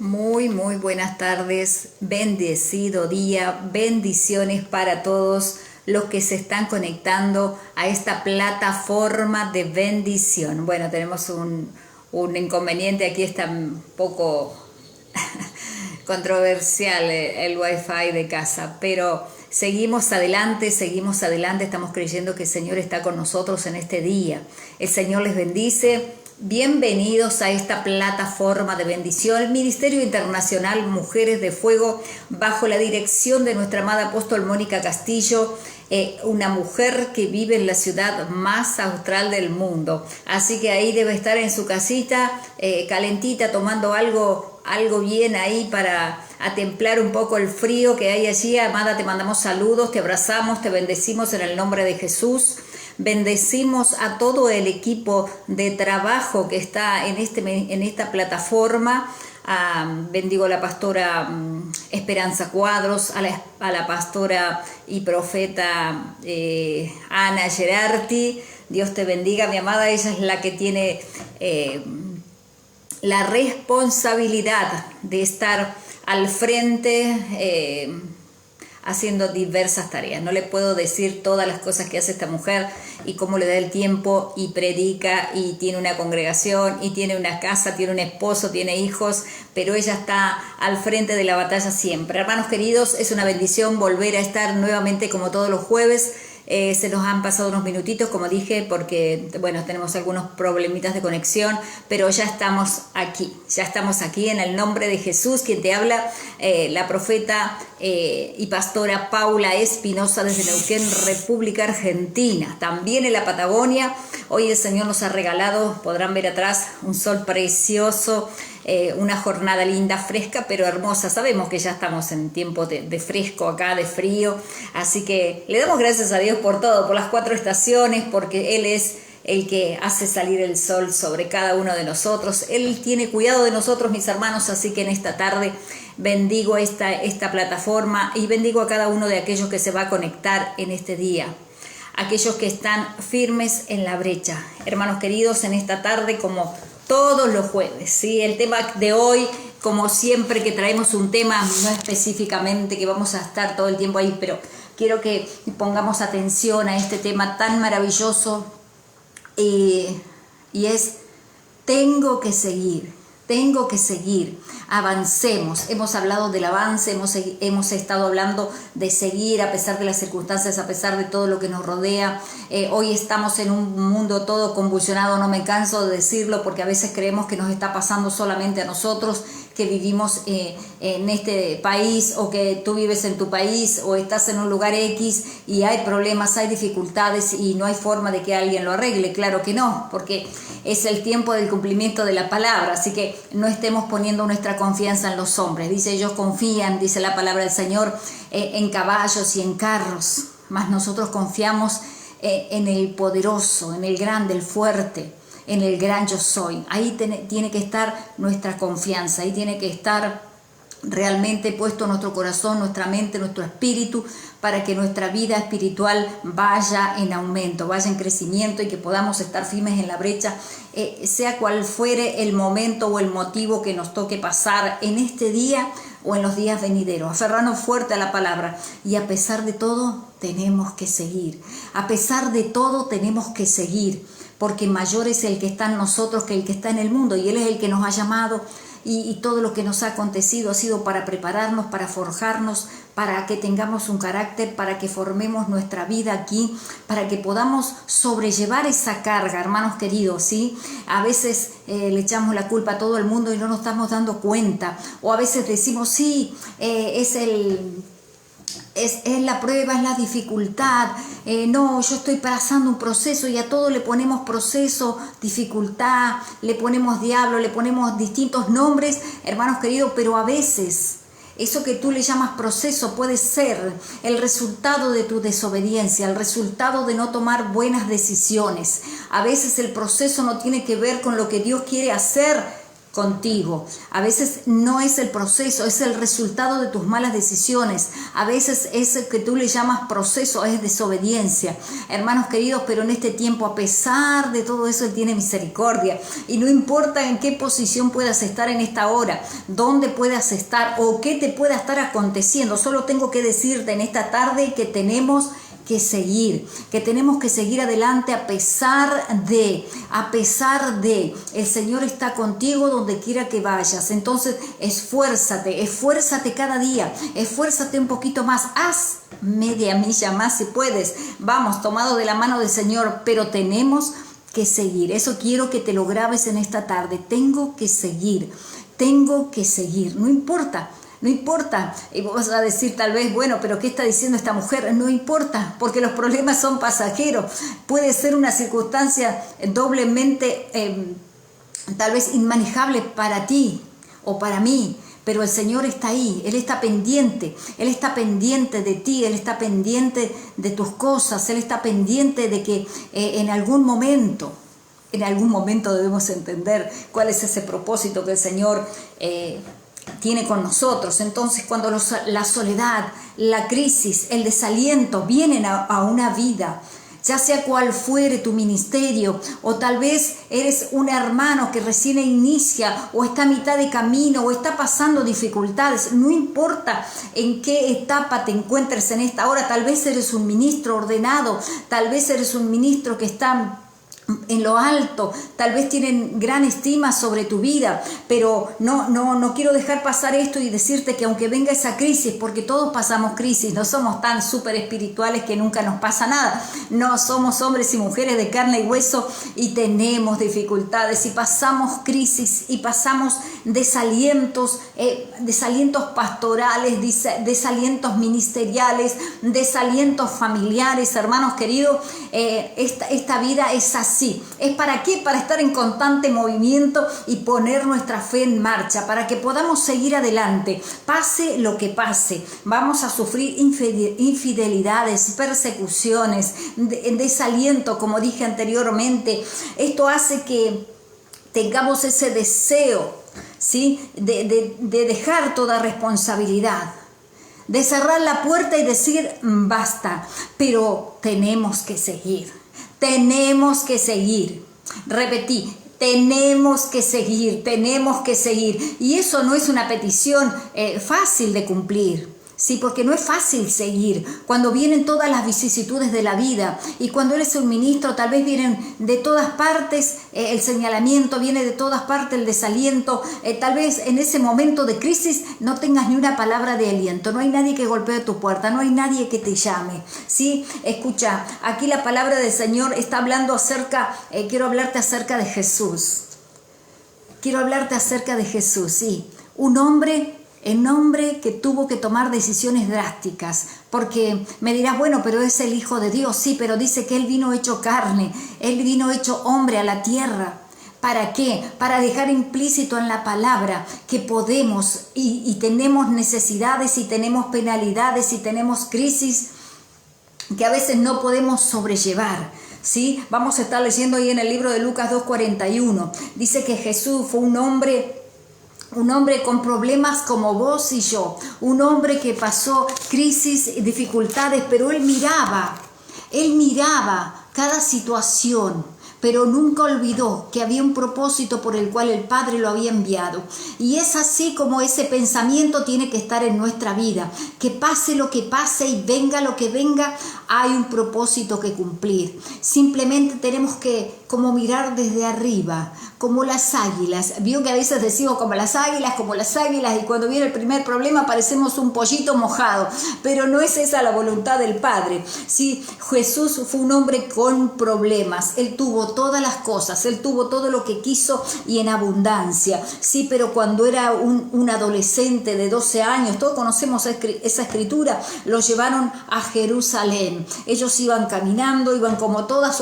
Muy buenas tardes, bendecido día, bendiciones para todos los que se están conectando a esta plataforma de bendición. Bueno, tenemos un inconveniente, aquí está un poco controversial el wifi de casa, pero seguimos adelante, estamos creyendo que el Señor está con nosotros en este día. El Señor les bendice. Bienvenidos a esta plataforma de bendición, el Ministerio Internacional Mujeres de Fuego, bajo la dirección de nuestra amada apóstol Mónica Castillo, una mujer que vive en la ciudad más austral del mundo. Así que ahí debe estar en su casita, calentita, tomando algo bien ahí para atemplar un poco el frío que hay allí. Amada, te mandamos saludos, te abrazamos, te bendecimos en el nombre de Jesús. Bendecimos a todo el equipo de trabajo que está en esta plataforma. Bendigo a la pastora Esperanza Cuadros, a la pastora y profeta Ana Gerardi. Dios te bendiga, mi amada. Ella es la que tiene la responsabilidad de estar al frente haciendo diversas tareas. No le puedo decir todas las cosas que hace esta mujer y cómo le da el tiempo, y predica, y tiene una congregación, y tiene una casa, tiene un esposo, tiene hijos, pero ella está al frente de la batalla siempre. Hermanos queridos, es una bendición volver a estar nuevamente como todos los jueves. Se nos han pasado unos minutitos, como dije, porque bueno, tenemos algunos problemitas de conexión, pero ya estamos aquí en el nombre de Jesús. Quien te habla, la profeta y pastora Paula Espinosa, desde Neuquén, República Argentina, también en la Patagonia. Hoy el Señor nos ha regalado, podrán ver atrás, un sol precioso, una jornada linda, fresca, pero hermosa. Sabemos que ya estamos en tiempo de fresco acá, de frío, así que le damos gracias a Dios por todo, por las 4 estaciones, porque Él es el que hace salir el sol sobre cada uno de nosotros. Él tiene cuidado de nosotros, mis hermanos, así que en esta tarde bendigo esta plataforma y bendigo a cada uno de aquellos que se va a conectar en este día, aquellos que están firmes en la brecha. Hermanos queridos, en esta tarde, como todos los jueves, ¿sí? El tema de hoy, como siempre que traemos un tema, no específicamente que vamos a estar todo el tiempo ahí, pero quiero que pongamos atención a este tema tan maravilloso, y es: tengo que seguir, avancemos. Hemos hablado del avance, hemos estado hablando de seguir a pesar de las circunstancias, a pesar de todo lo que nos rodea. Hoy estamos en un mundo todo convulsionado, no me canso de decirlo, porque a veces creemos que nos está pasando solamente a nosotros, que vivimos en este país, o que tú vives en tu país, o estás en un lugar X y hay problemas, hay dificultades y no hay forma de que alguien lo arregle. Claro que no, porque es el tiempo del cumplimiento de la palabra, así que no estemos poniendo nuestra confianza en los hombres. Dice: ellos confían, dice la palabra del Señor, en caballos y en carros, mas nosotros confiamos en el poderoso, en el grande, el fuerte, en el gran yo soy. Ahí tiene que estar nuestra confianza, ahí tiene que estar realmente puesto nuestro corazón, nuestra mente, nuestro espíritu, para que nuestra vida espiritual vaya en aumento, vaya en crecimiento, y que podamos estar firmes en la brecha, sea cual fuere el momento o el motivo que nos toque pasar en este día o en los días venideros. Aferrarnos fuerte a la palabra, y a pesar de todo tenemos que seguir, porque mayor es el que está en nosotros que el que está en el mundo, y Él es el que nos ha llamado, y todo lo que nos ha acontecido ha sido para prepararnos, para forjarnos, para que tengamos un carácter, para que formemos nuestra vida aquí, para que podamos sobrellevar esa carga, hermanos queridos, ¿sí? A veces le echamos la culpa a todo el mundo y no nos estamos dando cuenta, o a veces decimos: sí, es la prueba, es la dificultad, no, yo estoy pasando un proceso, y a todo le ponemos proceso, dificultad, le ponemos diablo, le ponemos distintos nombres, hermanos queridos, pero a veces eso que tú le llamas proceso puede ser el resultado de tu desobediencia, el resultado de no tomar buenas decisiones. A veces el proceso no tiene que ver con lo que Dios quiere hacer contigo. A veces no es el proceso, es el resultado de tus malas decisiones. A veces es el que tú le llamas proceso, es desobediencia. Hermanos queridos, pero en este tiempo, a pesar de todo eso, Él tiene misericordia. Y no importa en qué posición puedas estar en esta hora, dónde puedas estar o qué te pueda estar aconteciendo. Solo tengo que decirte en esta tarde que tenemos que seguir adelante a pesar de, el Señor está contigo donde quiera que vayas. Entonces esfuérzate cada día, esfuérzate un poquito más, haz media milla más si puedes, vamos, tomado de la mano del Señor, pero tenemos que seguir. Eso quiero que te lo grabes en esta tarde. Tengo que seguir, no importa. No importa, y vos vas a decir tal vez, bueno, pero ¿qué está diciendo esta mujer? No importa, porque los problemas son pasajeros. Puede ser una circunstancia doblemente, tal vez inmanejable para ti o para mí, pero el Señor está ahí, Él está pendiente de ti, Él está pendiente de tus cosas, Él está pendiente de que en algún momento debemos entender cuál es ese propósito que el Señor tiene con nosotros. Entonces, cuando la soledad, la crisis, el desaliento vienen a una vida, ya sea cual fuere tu ministerio, o tal vez eres un hermano que recién inicia, o está a mitad de camino, o está pasando dificultades, no importa en qué etapa te encuentres en esta hora, tal vez eres un ministro ordenado, tal vez eres un ministro que está en lo alto, tal vez tienen gran estima sobre tu vida, pero no quiero dejar pasar esto y decirte que aunque venga esa crisis, porque todos pasamos crisis, no somos tan súper espirituales que nunca nos pasa nada, no somos hombres y mujeres de carne y hueso y tenemos dificultades y pasamos crisis y pasamos desalientos pastorales, desalientos ministeriales, desalientos familiares. Hermanos queridos, esta vida es así. ¿Es para qué? Para estar en constante movimiento y poner nuestra fe en marcha, para que podamos seguir adelante, pase lo que pase. Vamos a sufrir infidelidades, persecuciones, desaliento, como dije anteriormente. Esto hace que tengamos ese deseo, ¿sí?, de dejar toda responsabilidad, de cerrar la puerta y decir basta, pero tenemos que seguir. Repetí, tenemos que seguir. Y eso no es una petición fácil de cumplir. Sí, porque no es fácil seguir cuando vienen todas las vicisitudes de la vida, y cuando eres un ministro tal vez vienen de todas partes el señalamiento, viene de todas partes el desaliento, tal vez en ese momento de crisis no tengas ni una palabra de aliento, no hay nadie que golpee tu puerta, no hay nadie que te llame, ¿sí? Escucha, aquí la palabra del Señor está hablando quiero hablarte acerca de Jesús, sí, un hombre que tuvo que tomar decisiones drásticas, porque me dirás, bueno, pero es el Hijo de Dios, sí, pero dice que Él vino hecho carne, Él vino hecho hombre a la tierra. ¿Para qué? Para dejar implícito en la palabra que podemos y tenemos necesidades y tenemos penalidades y tenemos crisis que a veces no podemos sobrellevar. ¿Sí? Vamos a estar leyendo ahí en el libro de Lucas 2:41. Dice que Jesús fue un hombre con problemas como vos y yo, un hombre que pasó crisis y dificultades, pero él miraba cada situación, pero nunca olvidó que había un propósito por el cual el Padre lo había enviado. Y es así como ese pensamiento tiene que estar en nuestra vida, que pase lo que pase y venga lo que venga, hay un propósito que cumplir. Simplemente tenemos que como mirar desde arriba, como las águilas. Vio que a veces decimos como las águilas, y cuando viene el primer problema parecemos un pollito mojado, pero no es esa la voluntad del Padre. Sí, Jesús fue un hombre con problemas, Él tuvo todas las cosas, Él tuvo todo lo que quiso y en abundancia, sí, pero cuando era un adolescente de 12 años, todos conocemos esa escritura, lo llevaron a Jerusalén. Ellos iban caminando, iban como todas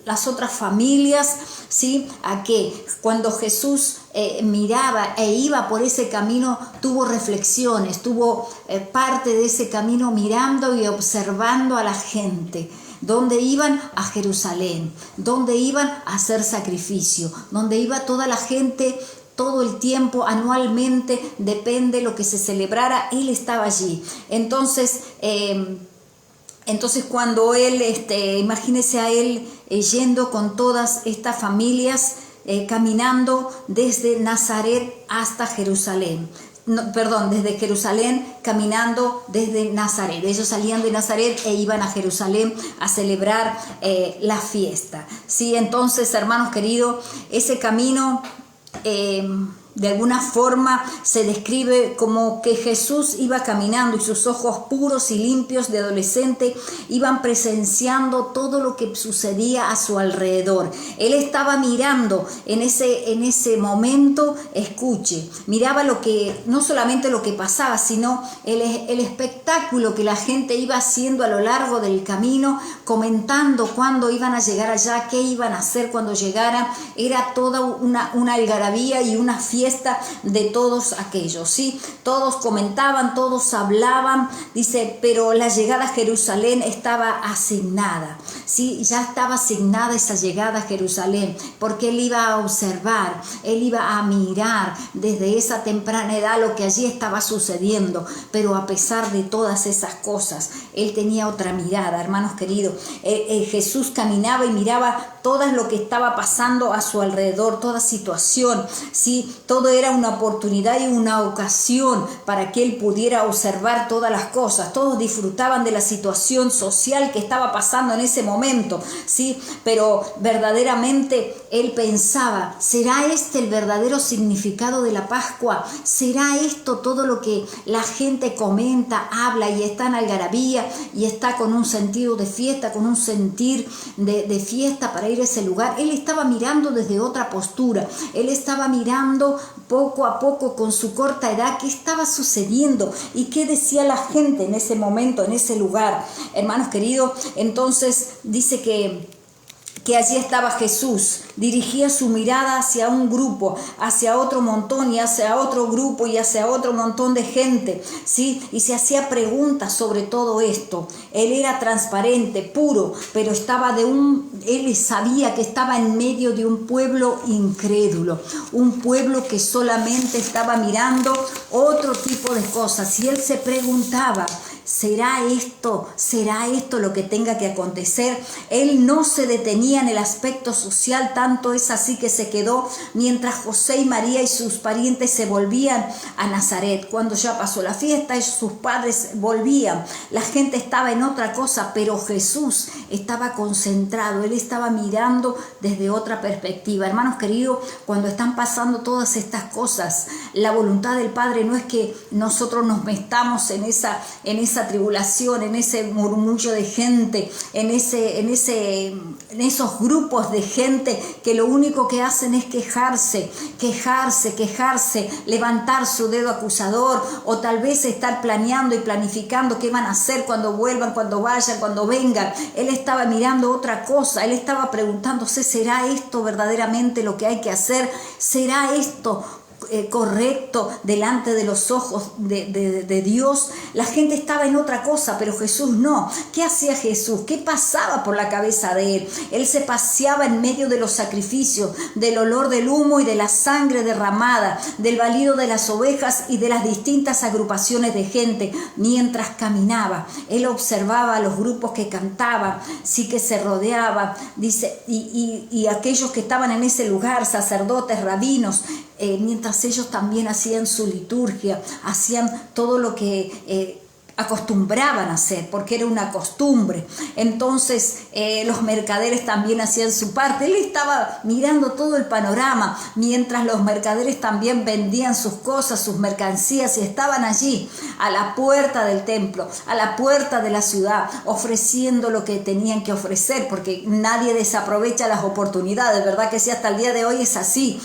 las otras familias, ¿sí? A que cuando Jesús miraba e iba por ese camino, tuvo reflexiones, tuvo parte de ese camino mirando y observando a la gente. Donde iban a Jerusalén, donde iban a hacer sacrificio, donde iba toda la gente todo el tiempo, anualmente, depende lo que se celebrara, él estaba allí. Entonces cuando él, imagínese a él yendo con todas estas familias, caminando desde Nazaret hasta Jerusalén. No, perdón, desde Jerusalén caminando desde Nazaret. Ellos salían de Nazaret e iban a Jerusalén a celebrar la fiesta. Sí, entonces, hermanos queridos, ese camino de alguna forma se describe como que Jesús iba caminando y sus ojos puros y limpios de adolescente iban presenciando todo lo que sucedía a su alrededor. Él estaba mirando en ese momento, escuche, miraba no solamente lo que pasaba, sino el espectáculo que la gente iba haciendo a lo largo del camino, comentando cuándo iban a llegar allá, qué iban a hacer cuando llegaran. Era toda una algarabía y una fiesta de todos aquellos, ¿sí? Todos comentaban, todos hablaban, dice, pero la llegada a Jerusalén estaba asignada, ¿sí? Ya estaba asignada esa llegada a Jerusalén, porque él iba a observar, él iba a mirar desde esa temprana edad lo que allí estaba sucediendo, pero a pesar de todas esas cosas, él tenía otra mirada, hermanos queridos. Jesús caminaba y miraba todo lo que estaba pasando a su alrededor, toda situación, ¿sí? Todo era una oportunidad y una ocasión para que él pudiera observar todas las cosas. Todos disfrutaban de la situación social que estaba pasando en ese momento, ¿sí? Pero verdaderamente él pensaba, ¿será este el verdadero significado de la Pascua? ¿Será esto todo lo que la gente comenta, habla y está en algarabía y está con un sentido de fiesta, con un sentir de fiesta para ir a ese lugar? Él estaba mirando desde otra postura, él estaba mirando poco a poco con su corta edad qué estaba sucediendo y qué decía la gente en ese momento, en ese lugar. Hermanos queridos, entonces dice que allí estaba Jesús, dirigía su mirada hacia un grupo, hacia otro montón y hacia otro grupo y hacia otro montón de gente, ¿sí? Y se hacía preguntas sobre todo esto. Él era transparente, puro, pero él sabía que estaba en medio de un pueblo incrédulo, un pueblo que solamente estaba mirando otro tipo de cosas. Y él se preguntaba, ¿será esto lo que tenga que acontecer? Él no se detenía en el aspecto social, tanto es así que se quedó mientras José y María y sus parientes se volvían a Nazaret. Cuando ya pasó la fiesta, sus padres volvían. La gente estaba en otra cosa, pero Jesús estaba concentrado, él estaba mirando desde otra perspectiva. Hermanos queridos, cuando están pasando todas estas cosas, la voluntad del Padre no es que nosotros nos metamos en esa tribulación, en ese murmullo de gente, en esos grupos de gente que lo único que hacen es quejarse, levantar su dedo acusador, o tal vez estar planeando y planificando qué van a hacer cuando vuelvan, cuando vayan, cuando vengan. Él estaba mirando otra cosa, él estaba preguntándose, ¿será esto verdaderamente lo que hay que hacer? ¿Será esto correcto delante de los ojos de Dios? La gente estaba en otra cosa, pero Jesús no. ¿Qué hacía Jesús? ¿Qué pasaba por la cabeza de él? Él se paseaba en medio de los sacrificios, del olor del humo y de la sangre derramada, del balido de las ovejas y de las distintas agrupaciones de gente. Mientras caminaba, él observaba a los grupos que cantaban, sí, que se rodeaban, dice, y aquellos que estaban en ese lugar, sacerdotes, rabinos, mientras ellos también hacían su liturgia, hacían todo lo que acostumbraban a hacer, porque era una costumbre. Entonces los mercaderes también hacían su parte. Él estaba mirando todo el panorama, mientras los mercaderes también vendían sus cosas, sus mercancías, y estaban allí a la puerta del templo, a la puerta de la ciudad, ofreciendo lo que tenían que ofrecer, porque nadie desaprovecha las oportunidades, ¿verdad que sí? Hasta el día de hoy es así,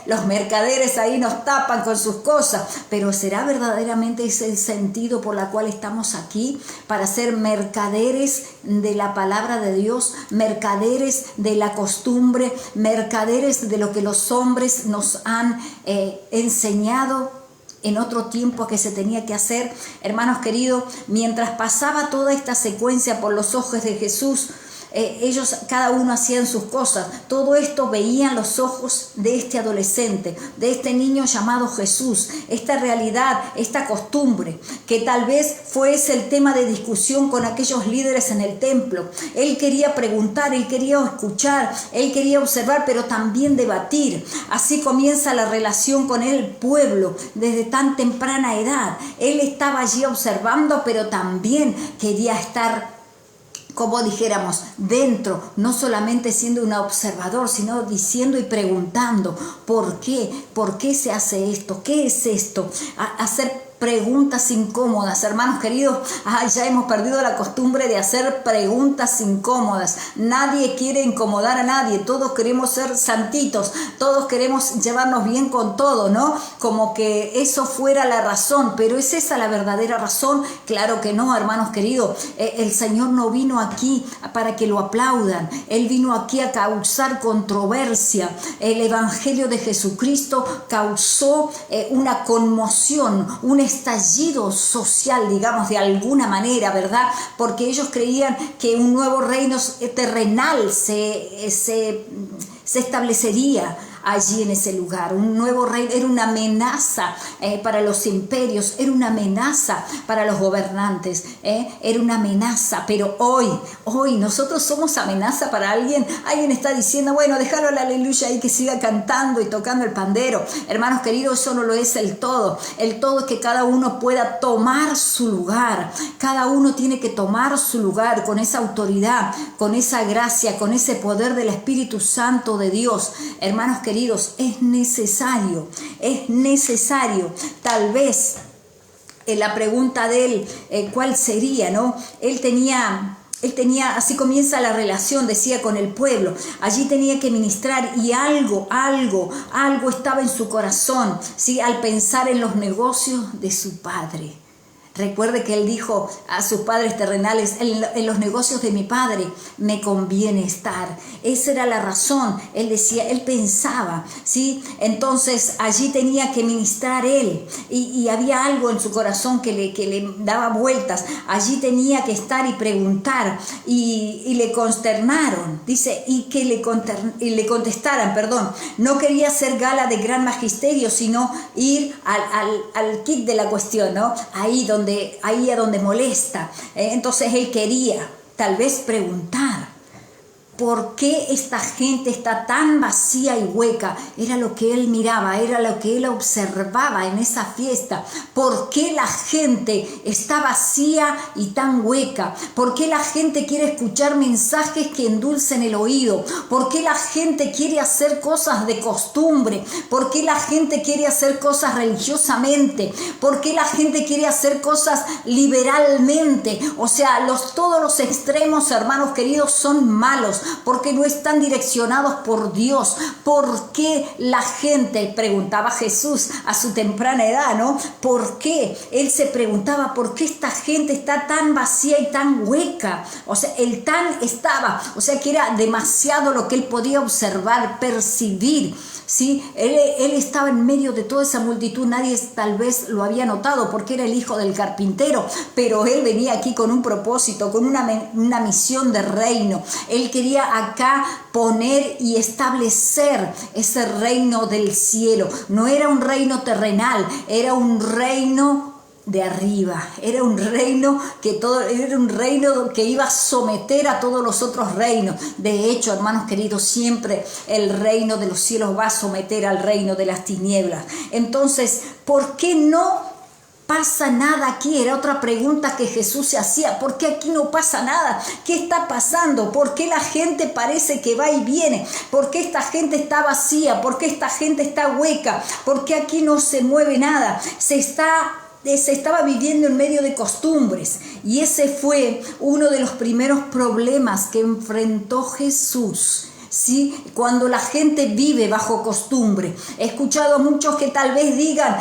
los mercaderes ahí nos tapan con sus cosas, pero ¿será verdaderamente ese el sentido por la cual estamos aquí? Para ser mercaderes de la palabra de Dios, mercaderes de la costumbre, mercaderes de lo que los hombres nos han enseñado en otro tiempo que se tenía que hacer. Hermanos queridos, mientras pasaba toda esta secuencia por los ojos de Jesús, ellos cada uno hacían sus cosas. Todo esto veían los ojos de este adolescente, de este niño llamado Jesús, esta realidad, esta costumbre, que tal vez fuese el tema de discusión con aquellos líderes en el templo. Él quería preguntar, él quería escuchar, él quería observar, pero también debatir. Así comienza la relación con el pueblo desde tan temprana edad. Él estaba allí observando, pero también quería estar, como dijéramos, dentro, no solamente siendo un observador, sino diciendo y preguntando, ¿por qué? ¿Por qué se hace esto? ¿Qué es esto? Hacer preguntas incómodas, hermanos queridos. Ya hemos perdido la costumbre de hacer preguntas incómodas. Nadie quiere incomodar a nadie, todos queremos ser santitos, todos queremos llevarnos bien con todo, ¿no? Como que eso fuera la razón. Pero ¿es esa la verdadera razón? Claro que no, hermanos queridos. El Señor no vino aquí para que lo aplaudan. Él vino aquí a causar controversia. El Evangelio de Jesucristo causó una conmoción, un estallido social, digamos, de alguna manera, ¿verdad? Porque ellos creían que un nuevo reino terrenal se establecería allí en ese lugar. Un nuevo rey era una amenaza para los imperios, era una amenaza para los gobernantes, era una amenaza. Pero hoy nosotros somos amenaza para alguien. Alguien está diciendo, bueno, déjalo al aleluya ahí que siga cantando y tocando el pandero. Hermanos queridos, eso no lo es el todo. El todo es que cada uno pueda tomar su lugar. Cada uno tiene que tomar su lugar con esa autoridad, con esa gracia, con ese poder del Espíritu Santo de Dios. Hermanos queridos, es necesario. Tal vez la pregunta de él, ¿cuál sería, no? Él tenía, así comienza la relación, decía, con el pueblo. Allí tenía que ministrar y algo estaba en su corazón, ¿sí? Al pensar en los negocios de su padre. Recuerde que él dijo a sus padres terrenales, en los negocios de mi padre me conviene estar. Esa era la razón. Él decía, él pensaba, ¿sí? Entonces allí tenía que ministrar él y había algo en su corazón que le daba vueltas. Allí tenía que estar y preguntar y le consternaron, dice, y le contestaran, perdón. No quería hacer gala de gran magisterio, sino ir al kit de la cuestión, ¿no? Ahí a donde molesta. Entonces él quería tal vez preguntar, ¿por qué esta gente está tan vacía y hueca? Era lo que él miraba, era lo que él observaba en esa fiesta. ¿Por qué la gente está vacía y tan hueca? ¿Por qué la gente quiere escuchar mensajes que endulcen el oído? ¿Por qué la gente quiere hacer cosas de costumbre? ¿Por qué la gente quiere hacer cosas religiosamente? ¿Por qué la gente quiere hacer cosas liberalmente? O sea, todos los extremos, hermanos queridos, son malos, porque no están direccionados por Dios. ¿Por qué la gente? Preguntaba Jesús a su temprana edad, ¿no? ¿Por qué? Él se preguntaba, ¿por qué esta gente está tan vacía y tan hueca? O sea, o sea, que era demasiado lo que él podía observar, percibir, ¿sí? Él estaba en medio de toda esa multitud. Nadie tal vez lo había notado porque era el hijo del carpintero, pero él venía aquí con un propósito, con una misión de reino. Él quería acá poner y establecer ese reino del cielo. No era un reino terrenal, era un reino de arriba, era un reino que iba a someter a todos los otros reinos. De hecho, hermanos queridos, siempre el reino de los cielos va a someter al reino de las tinieblas. Entonces, ¿por qué no pasa nada aquí? Era otra pregunta que Jesús se hacía. ¿Por qué aquí no pasa nada? ¿Qué está pasando? ¿Por qué la gente parece que va y viene? ¿Por qué esta gente está vacía? ¿Por qué esta gente está hueca? ¿Por qué aquí no se mueve nada? Se estaba viviendo en medio de costumbres, y ese fue uno de los primeros problemas que enfrentó Jesús. ¿Sí? Cuando la gente vive bajo costumbre. He escuchado a muchos que tal vez digan,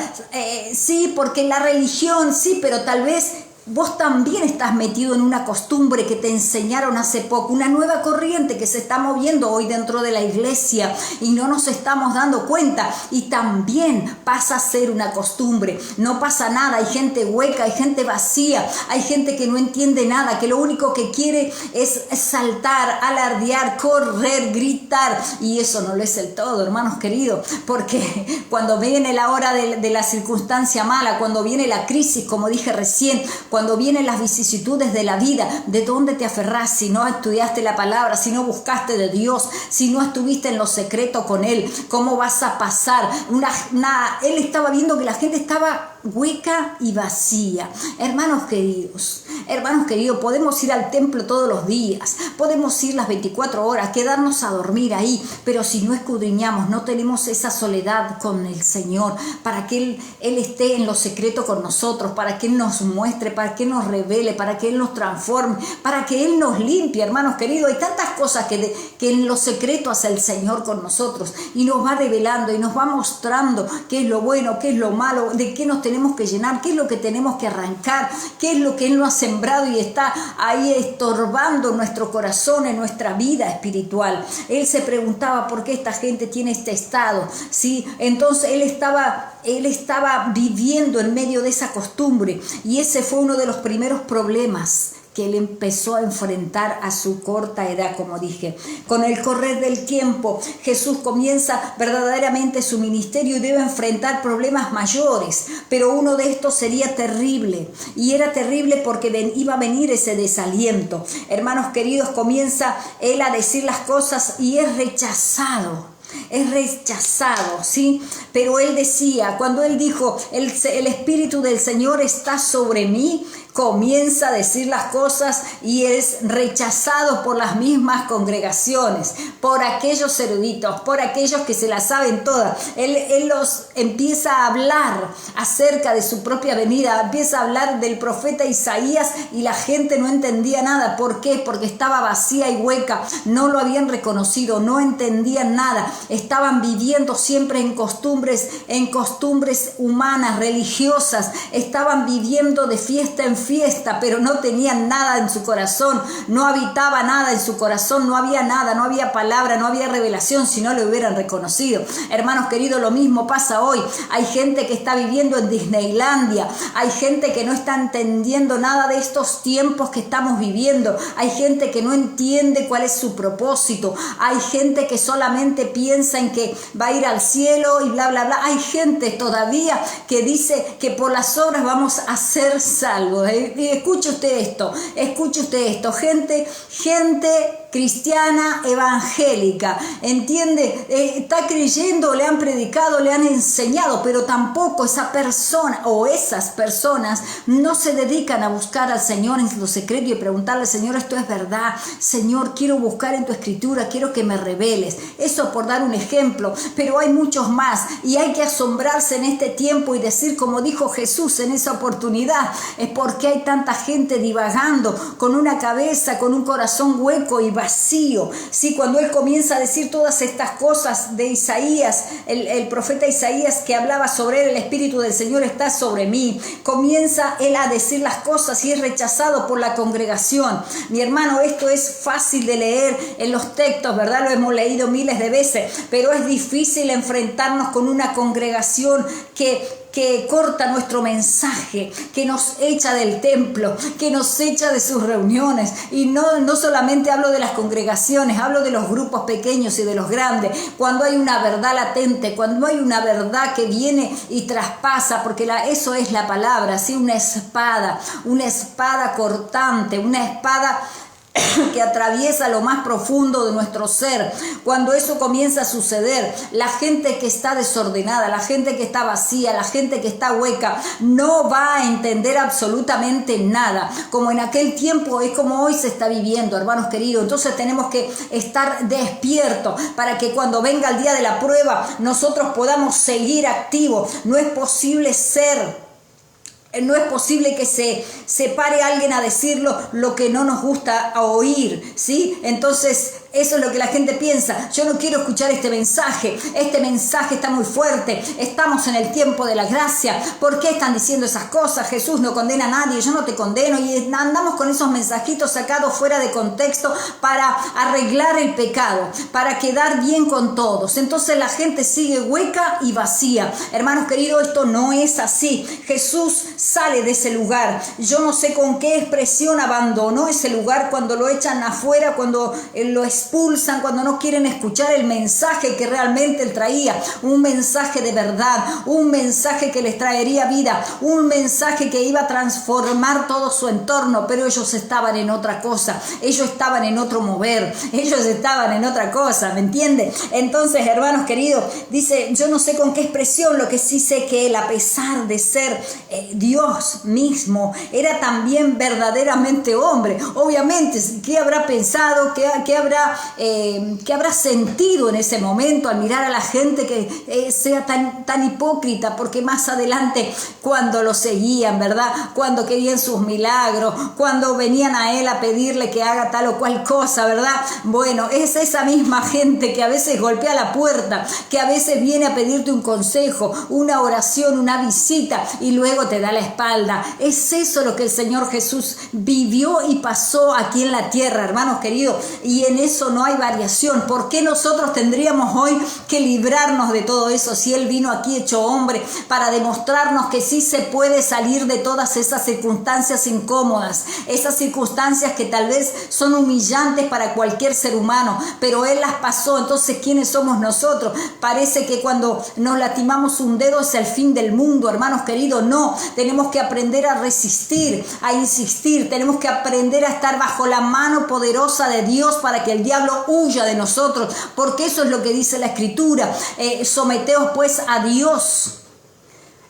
sí, porque la religión, sí, pero tal vez vos también estás metido en una costumbre que te enseñaron hace poco, una nueva corriente que se está moviendo hoy dentro de la iglesia y no nos estamos dando cuenta, y también pasa a ser una costumbre. No pasa nada, hay gente hueca, hay gente vacía, hay gente que no entiende nada, que lo único que quiere es saltar, alardear, correr, gritar, y eso no lo es el todo, hermanos queridos, porque cuando viene la hora de la circunstancia mala, cuando viene la crisis, como dije recién, cuando vienen las vicisitudes de la vida, ¿de dónde te aferrás si no estudiaste la palabra, si no buscaste de Dios, si no estuviste en lo secreto con Él? ¿Cómo vas a pasar? Él estaba viendo que la gente estaba hueca y vacía. Hermanos queridos, podemos ir al templo todos los días, podemos ir las 24 horas, quedarnos a dormir ahí, pero si no escudriñamos, no tenemos esa soledad con el Señor, para que Él esté en lo secreto con nosotros, para que Él nos muestre, para que Él nos revele, para que Él nos transforme, para que Él nos limpie, hermanos queridos. Hay tantas cosas que en lo secreto hace el Señor con nosotros, y nos va revelando y nos va mostrando qué es lo bueno, qué es lo malo, de qué nos tenemos que llenar, qué es lo que tenemos que arrancar, qué es lo que Él nos ha sembrado y está ahí estorbando nuestro corazón, en nuestra vida espiritual. Él se preguntaba por qué esta gente tiene este estado, ¿sí? Entonces él estaba viviendo en medio de esa costumbre, y ese fue uno de los primeros problemas que él empezó a enfrentar a su corta edad, como dije. Con el correr del tiempo, Jesús comienza verdaderamente su ministerio y debe enfrentar problemas mayores, pero uno de estos sería terrible, y era terrible porque iba a venir ese desaliento. Hermanos queridos, comienza él a decir las cosas y es rechazado, ¿sí? Pero él decía, cuando él dijo, el Espíritu del Señor está sobre mí, comienza a decir las cosas y es rechazado por las mismas congregaciones, por aquellos eruditos, por aquellos que se las saben todas. Él los empieza a hablar acerca de su propia venida, empieza a hablar del profeta Isaías, y la gente no entendía nada. ¿Por qué? Porque estaba vacía y hueca, no lo habían reconocido, no entendían nada, estaban viviendo siempre en costumbres humanas, religiosas, estaban viviendo de fiesta en fiesta, pero no tenían nada en su corazón, no habitaba nada en su corazón, no había nada, no había palabra, no había revelación, si no lo hubieran reconocido. Hermanos queridos, lo mismo pasa hoy. Hay gente que está viviendo en Disneylandia, hay gente que no está entendiendo nada de estos tiempos que estamos viviendo, hay gente que no entiende cuál es su propósito, hay gente que solamente piensa en que va a ir al cielo y bla bla bla. Hay gente todavía que dice que por las obras vamos a ser salvos. Escuche usted esto, gente cristiana evangélica, ¿entiende? Está creyendo, le han predicado, le han enseñado, pero tampoco esa persona o esas personas no se dedican a buscar al Señor en lo secreto y preguntarle: Señor, esto es verdad, Señor, quiero buscar en tu escritura, quiero que me reveles. Eso por dar un ejemplo, pero hay muchos más, y hay que asombrarse en este tiempo y decir, como dijo Jesús en esa oportunidad, es porque hay tanta gente divagando, con una cabeza, con un corazón hueco y vacío. Sí, cuando él comienza a decir todas estas cosas de Isaías, el profeta Isaías, que hablaba sobre él, el Espíritu del Señor está sobre mí, comienza él a decir las cosas y es rechazado por la congregación. Mi hermano, esto es fácil de leer en los textos, ¿verdad? Lo hemos leído miles de veces, pero es difícil enfrentarnos con una congregación que corta nuestro mensaje, que nos echa del templo, que nos echa de sus reuniones. Y no solamente hablo de las congregaciones, hablo de los grupos pequeños y de los grandes. Cuando hay una verdad latente, cuando hay una verdad que viene y traspasa, porque eso es la palabra, ¿sí? Una espada cortante, una espada que atraviesa lo más profundo de nuestro ser. Cuando eso comienza a suceder, la gente que está desordenada, la gente que está vacía, la gente que está hueca, no va a entender absolutamente nada. Como en aquel tiempo es como hoy se está viviendo, hermanos queridos. Entonces tenemos que estar despiertos para que cuando venga el día de la prueba nosotros podamos seguir activos. No es posible que se pare alguien a decirlo lo que no nos gusta oír, ¿sí? Entonces Eso es lo que la gente piensa. Yo no quiero escuchar este mensaje está muy fuerte, estamos en el tiempo de la gracia, ¿por qué están diciendo esas cosas? Jesús no condena a nadie, yo no te condeno, y andamos con esos mensajitos sacados fuera de contexto para arreglar el pecado, para quedar bien con todos. Entonces la gente sigue hueca y vacía. Hermanos queridos, esto no es así. Jesús sale de ese lugar. Yo no sé con qué expresión abandonó ese lugar cuando lo echan afuera, cuando lo expulsan, cuando no quieren escuchar el mensaje que realmente él traía, un mensaje de verdad, un mensaje que les traería vida, un mensaje que iba a transformar todo su entorno, pero ellos estaban en otra cosa, ellos estaban en otro mover, ellos estaban en otra cosa, ¿me entiende? Entonces, hermanos queridos, dice, yo no sé con qué expresión, lo que sí sé que él, a pesar de ser Dios mismo, era también verdaderamente hombre. Obviamente, ¿qué habrá pensado? ¿Qué habrá sentido en ese momento al mirar a la gente que sea tan hipócrita? Porque más adelante, cuando lo seguían, ¿verdad? Cuando querían sus milagros, cuando venían a él a pedirle que haga tal o cual cosa, ¿verdad? Bueno, es esa misma gente que a veces golpea la puerta, que a veces viene a pedirte un consejo, una oración, una visita, y luego te da la espalda. Es eso lo que el Señor Jesús vivió y pasó aquí en la tierra, hermanos queridos, y en eso no hay variación. ¿Por qué nosotros tendríamos hoy que librarnos de todo eso si él vino aquí hecho hombre para demostrarnos que sí se puede salir de todas esas circunstancias incómodas, esas circunstancias que tal vez son humillantes para cualquier ser humano, pero él las pasó? Entonces, ¿quiénes somos nosotros? Parece que cuando nos lastimamos un dedo es el fin del mundo, hermanos queridos. No, tenemos que aprender a resistir, a insistir, tenemos que aprender a estar bajo la mano poderosa de Dios para que el diablo huya de nosotros, porque eso es lo que dice la Escritura. Someteos pues a Dios,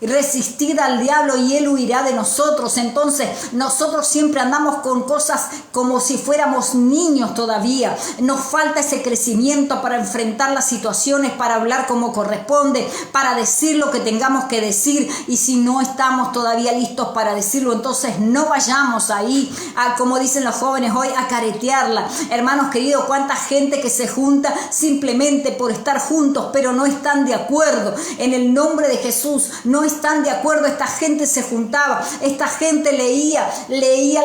resistid al diablo y él huirá de nosotros. Entonces nosotros siempre andamos con cosas como si fuéramos niños todavía. Nos falta ese crecimiento para enfrentar las situaciones, para hablar como corresponde, para decir lo que tengamos que decir, y si no estamos todavía listos para decirlo, entonces no vayamos ahí como dicen los jóvenes hoy, a caretearla. Hermanos queridos, cuánta gente que se junta simplemente por estar juntos, pero no están de acuerdo. En el nombre de Jesús, no están de acuerdo. Esta gente se juntaba, esta gente leía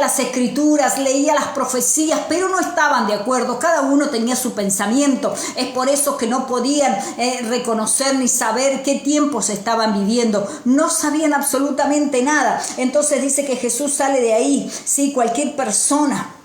las escrituras, leía las profecías, pero no estaban de acuerdo. Cada uno tenía su pensamiento. Es por eso que no podían reconocer ni saber qué tiempos estaban viviendo. No sabían absolutamente nada. Entonces dice que Jesús sale de ahí. Sí, cualquier persona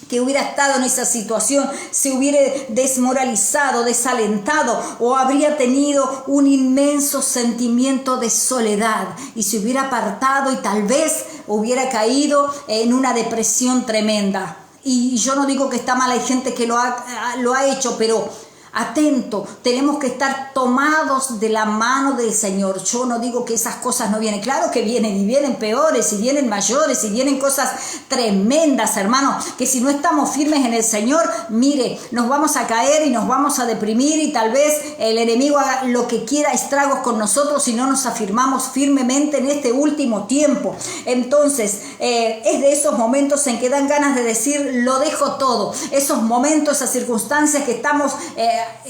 que hubiera estado en esa situación se hubiera desmoralizado, desalentado, o habría tenido un inmenso sentimiento de soledad y se hubiera apartado y tal vez hubiera caído en una depresión tremenda. Y yo no digo que está mal, hay gente que lo ha hecho, pero atento, tenemos que estar tomados de la mano del Señor. Yo no digo que esas cosas no vienen, claro que vienen, y vienen peores, y vienen mayores, y vienen cosas tremendas, hermano, que si no estamos firmes en el Señor, mire, nos vamos a caer y nos vamos a deprimir, y tal vez el enemigo haga lo que quiera, estragos con nosotros, si no nos afirmamos firmemente en este último tiempo. Entonces, es de esos momentos en que dan ganas de decir, lo dejo todo. Esos momentos, esas circunstancias que estamos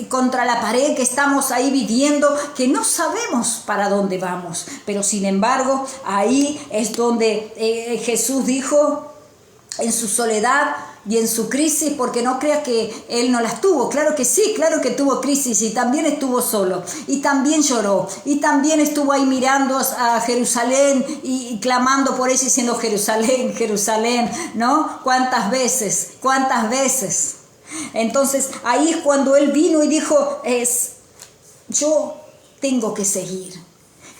contra la pared, que estamos ahí viviendo, que no sabemos para dónde vamos, pero sin embargo ahí es donde Jesús dijo, en su soledad y en su crisis, porque no creas que él no las tuvo. Claro que sí, claro que tuvo crisis, y también estuvo solo, y también lloró, y también estuvo ahí mirando a Jerusalén y clamando por ella, diciendo Jerusalén, Jerusalén, ¿no? ¿Cuántas veces? Entonces ahí es cuando él vino y dijo, yo tengo que seguir.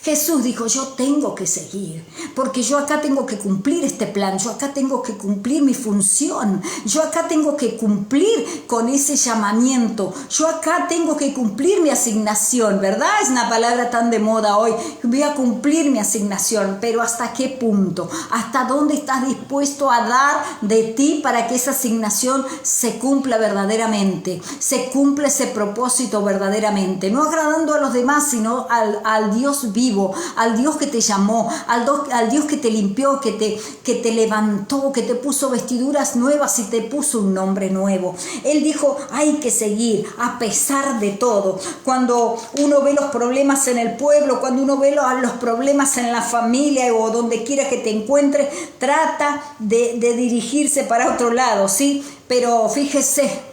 Jesús dijo, yo tengo que seguir, porque yo acá tengo que cumplir este plan, yo acá tengo que cumplir mi función, yo acá tengo que cumplir con ese llamamiento, yo acá tengo que cumplir mi asignación, ¿verdad? Es una palabra tan de moda hoy, voy a cumplir mi asignación, pero ¿hasta qué punto? ¿Hasta dónde estás dispuesto a dar de ti para que esa asignación se cumpla verdaderamente, se cumpla ese propósito verdaderamente? No agradando a los demás, sino al Dios vivo, vivo, al Dios que te llamó, al Dios que te limpió, que te levantó, que te puso vestiduras nuevas y te puso un nombre nuevo. Él dijo, hay que seguir a pesar de todo. Cuando uno ve los problemas en el pueblo, cuando uno ve los problemas en la familia o donde quiera que te encuentres, trata de dirigirse para otro lado, ¿sí? Pero fíjese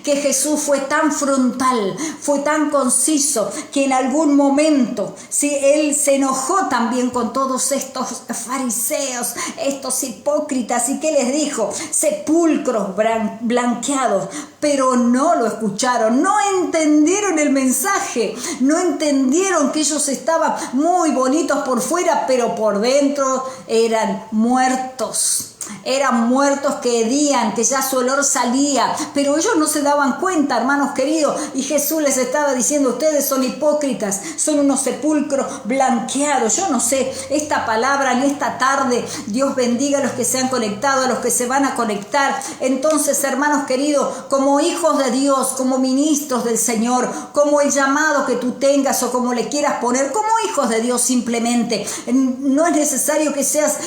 que Jesús fue tan frontal, fue tan conciso, que en algún momento, ¿sí?, Él se enojó también con todos estos fariseos, estos hipócritas, y ¿qué les dijo? Sepulcros blanqueados, pero no lo escucharon, no entendieron el mensaje, no entendieron que ellos estaban muy bonitos por fuera, pero por dentro eran muertos. Eran muertos que hedían, que ya su olor salía, pero ellos no se daban cuenta, hermanos queridos, y Jesús les estaba diciendo, ustedes son hipócritas, son unos sepulcros blanqueados. Yo no sé, esta palabra en esta tarde, Dios bendiga a los que se han conectado, a los que se van a conectar. Entonces, hermanos queridos, como hijos de Dios, como ministros del Señor, como el llamado que tú tengas o como le quieras poner, como hijos de Dios simplemente, no es necesario que seas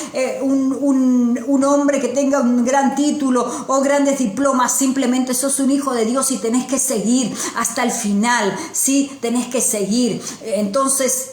un hombre que tenga un gran título o grandes diplomas, simplemente sos un hijo de Dios y tenés que seguir hasta el final, ¿sí? Tenés que seguir. Entonces,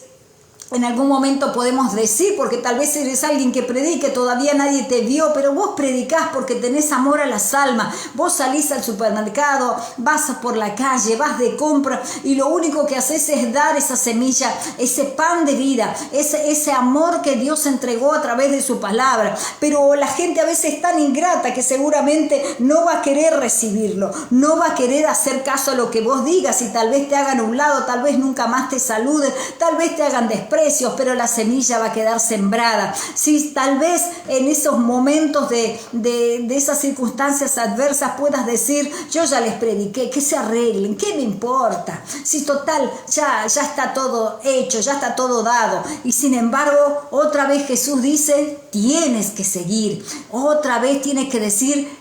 en algún momento podemos decir, porque tal vez eres alguien que predique, todavía nadie te vio, pero vos predicás porque tenés amor a las almas. Vos salís al supermercado, vas por la calle, vas de compra y lo único que haces es dar esa semilla, ese pan de vida, ese amor que Dios entregó a través de su palabra. Pero la gente a veces es tan ingrata que seguramente no va a querer recibirlo, no va a querer hacer caso a lo que vos digas y tal vez te hagan a un lado, tal vez nunca más te saluden, tal vez te hagan desprecio, pero la semilla va a quedar sembrada. Sí, tal vez en esos momentos de esas circunstancias adversas puedas decir, yo ya les prediqué, que se arreglen, ¿qué me importa? Si total, ya está todo hecho, ya está todo dado. Y sin embargo, otra vez Jesús dice, tienes que seguir. Otra vez tienes que decir,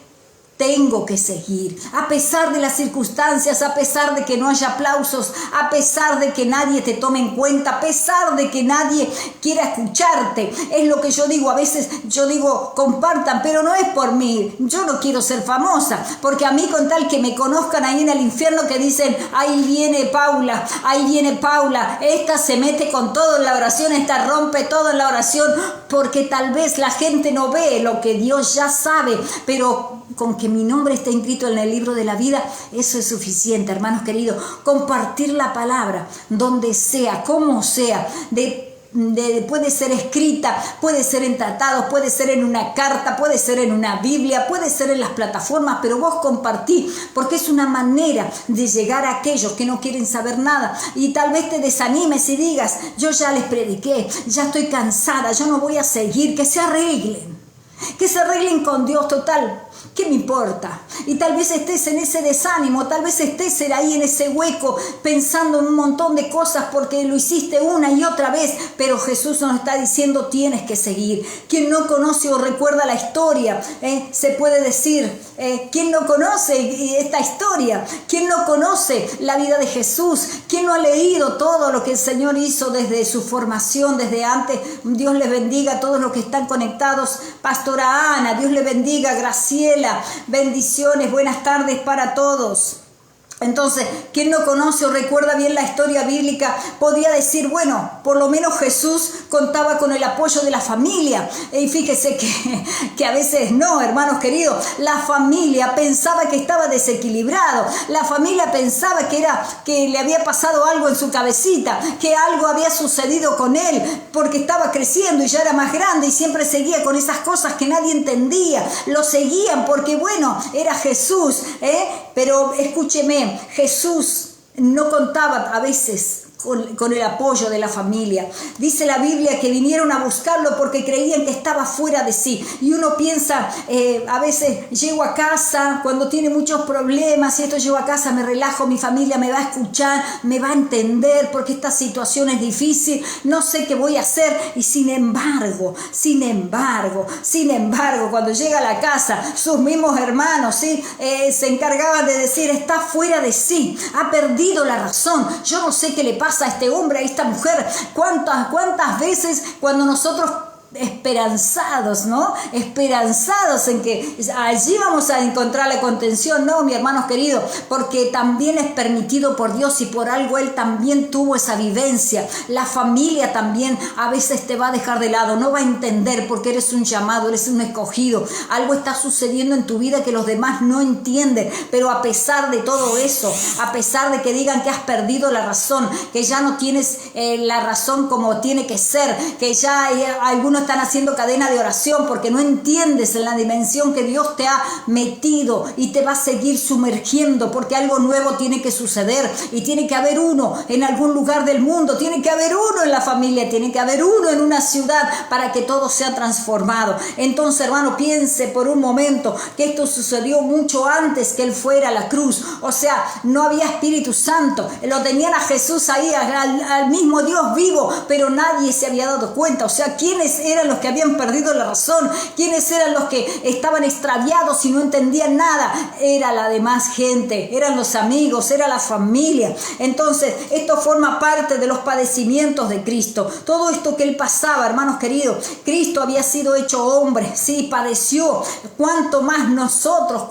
tengo que seguir, a pesar de las circunstancias, a pesar de que no haya aplausos, a pesar de que nadie te tome en cuenta, a pesar de que nadie quiera escucharte. Es lo que yo digo, a veces yo digo, compartan, pero no es por mí, yo no quiero ser famosa, porque a mí con tal que me conozcan ahí en el infierno que dicen, ahí viene Paula, esta se mete con todo en la oración, esta rompe todo en la oración, porque tal vez la gente no ve lo que Dios ya sabe, pero con que mi nombre esté inscrito en el libro de la vida, eso es suficiente, hermanos queridos. Compartir la palabra donde sea, como sea, puede ser escrita, puede ser en tratados, puede ser en una carta, puede ser en una Biblia, puede ser en las plataformas, pero vos compartí, porque es una manera de llegar a aquellos que no quieren saber nada. Y tal vez te desanimes y digas, yo ya les prediqué, ya estoy cansada, yo no voy a seguir, que se arreglen con Dios, total. ¿Qué me importa? Y tal vez estés en ese desánimo, tal vez estés ahí en ese hueco pensando en un montón de cosas porque lo hiciste una y otra vez, pero Jesús nos está diciendo tienes que seguir. Quien no conoce o recuerda la historia, se puede decir, ¿quién no conoce esta historia? ¿Quién no conoce la vida de Jesús? ¿Quién no ha leído todo lo que el Señor hizo desde su formación, desde antes? Dios les bendiga a todos los que están conectados. Pastora Ana, Dios les bendiga. Graciela, bendiciones, buenas tardes para todos. Entonces, quien no conoce o recuerda bien la historia bíblica podría decir, bueno, por lo menos Jesús contaba con el apoyo de la familia. Y fíjese que a veces no, hermanos queridos, la familia pensaba que estaba desequilibrado, la familia pensaba que le había pasado algo en su cabecita, que algo había sucedido con él, porque estaba creciendo y ya era más grande y siempre seguía con esas cosas que nadie entendía. Lo seguían porque, bueno, era Jesús, pero escúcheme, Jesús no contaba a veces con el apoyo de la familia. Dice la Biblia que vinieron a buscarlo porque creían que estaba fuera de sí. Y uno piensa, a veces llego a casa cuando tiene muchos problemas, y llego a casa, me relajo, mi familia me va a escuchar, me va a entender porque esta situación es difícil, no sé qué voy a hacer. Y sin embargo, cuando llega a la casa, sus mismos hermanos, ¿sí? Se encargaban de decir, está fuera de sí, ha perdido la razón, yo no sé qué le pasa pasa a este hombre, a esta mujer? ¿Cuántas veces cuando nosotros esperanzados, ¿no? Esperanzados en que allí vamos a encontrar la contención? No, mi hermanos queridos, porque también es permitido por Dios y por algo Él también tuvo esa vivencia. La familia también a veces te va a dejar de lado, no va a entender porque eres un llamado, eres un escogido. Algo está sucediendo en tu vida que los demás no entienden, pero a pesar de todo eso, a pesar de que digan que has perdido la razón, que ya no tienes la razón como tiene que ser, que ya algunos están haciendo cadena de oración porque no entiendes en la dimensión que Dios te ha metido y te va a seguir sumergiendo, porque algo nuevo tiene que suceder y tiene que haber uno en algún lugar del mundo, tiene que haber uno en la familia, tiene que haber uno en una ciudad para que todo sea transformado. Entonces, hermano, piense por un momento que esto sucedió mucho antes que Él fuera a la cruz. O sea, no había Espíritu Santo, lo tenían a Jesús ahí, al mismo Dios vivo, pero nadie se había dado cuenta. O sea, ¿quiénes eran los que habían perdido la razón? ¿Quiénes eran los que estaban extraviados y no entendían nada? Era la demás gente, eran los amigos, era la familia. Entonces, esto forma parte de los padecimientos de Cristo. Todo esto que Él pasaba, hermanos queridos, Cristo había sido hecho hombre, sí, padeció. ¿Cuánto más nosotros,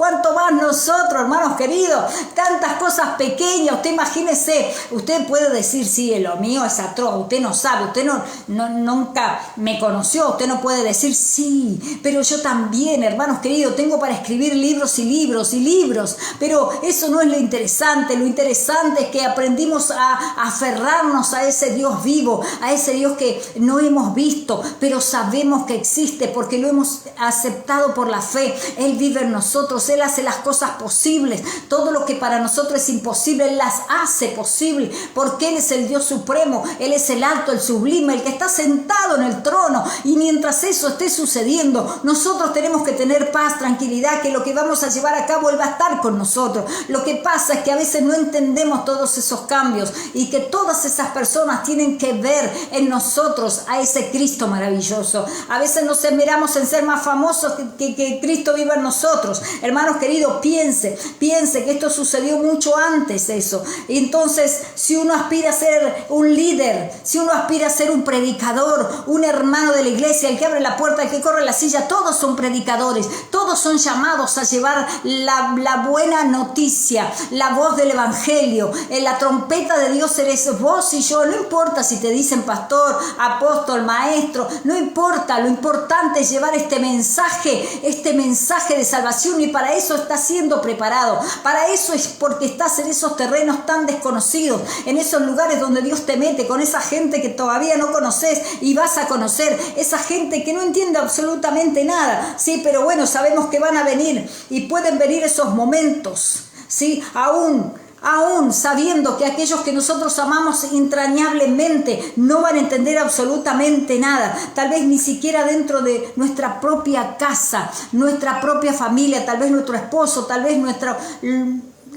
hermanos queridos? Tantas cosas pequeñas. Usted imagínese, usted puede decir, sí, lo mío es atroz, usted no sabe, usted nunca me conoció, usted no puede decir, sí, pero yo también, hermanos queridos, tengo para escribir libros y libros y libros, pero eso no es lo interesante es que aprendimos a aferrarnos a ese Dios vivo, a ese Dios que no hemos visto, pero sabemos que existe porque lo hemos aceptado por la fe. Él vive en nosotros, Él hace las cosas posibles, todo lo que para nosotros es imposible, Él las hace posible, porque Él es el Dios supremo, Él es el alto, el sublime, el que está sentado en el trono. Y mientras eso esté sucediendo, nosotros tenemos que tener paz, tranquilidad, que lo que vamos a llevar a cabo, Él va a estar con nosotros. Lo que pasa es que a veces no entendemos todos esos cambios y que todas esas personas tienen que ver en nosotros a ese Cristo maravilloso. A veces nos esmeramos en ser más famosos que Cristo viva en nosotros. Hermanos queridos, piense que esto sucedió mucho antes eso. Entonces, si uno aspira a ser un líder, si uno aspira a ser un predicador, un hermano de la iglesia, el que abre la puerta, el que corre la silla, todos son predicadores, todos son llamados a llevar la buena noticia, la voz del evangelio. En la trompeta de Dios eres vos y yo. No importa si te dicen pastor, apóstol, maestro, no importa, lo importante es llevar este mensaje de salvación, y para eso estás siendo preparado, para eso es porque estás en esos terrenos tan desconocidos, en esos lugares donde Dios te mete con esa gente que todavía no conoces y vas a conocer, esa gente que no entiende absolutamente nada, sí, pero bueno, sabemos que van a venir y pueden venir esos momentos, sí, aún sabiendo que aquellos que nosotros amamos entrañablemente no van a entender absolutamente nada, tal vez ni siquiera dentro de nuestra propia casa, nuestra propia familia, tal vez nuestro esposo, tal vez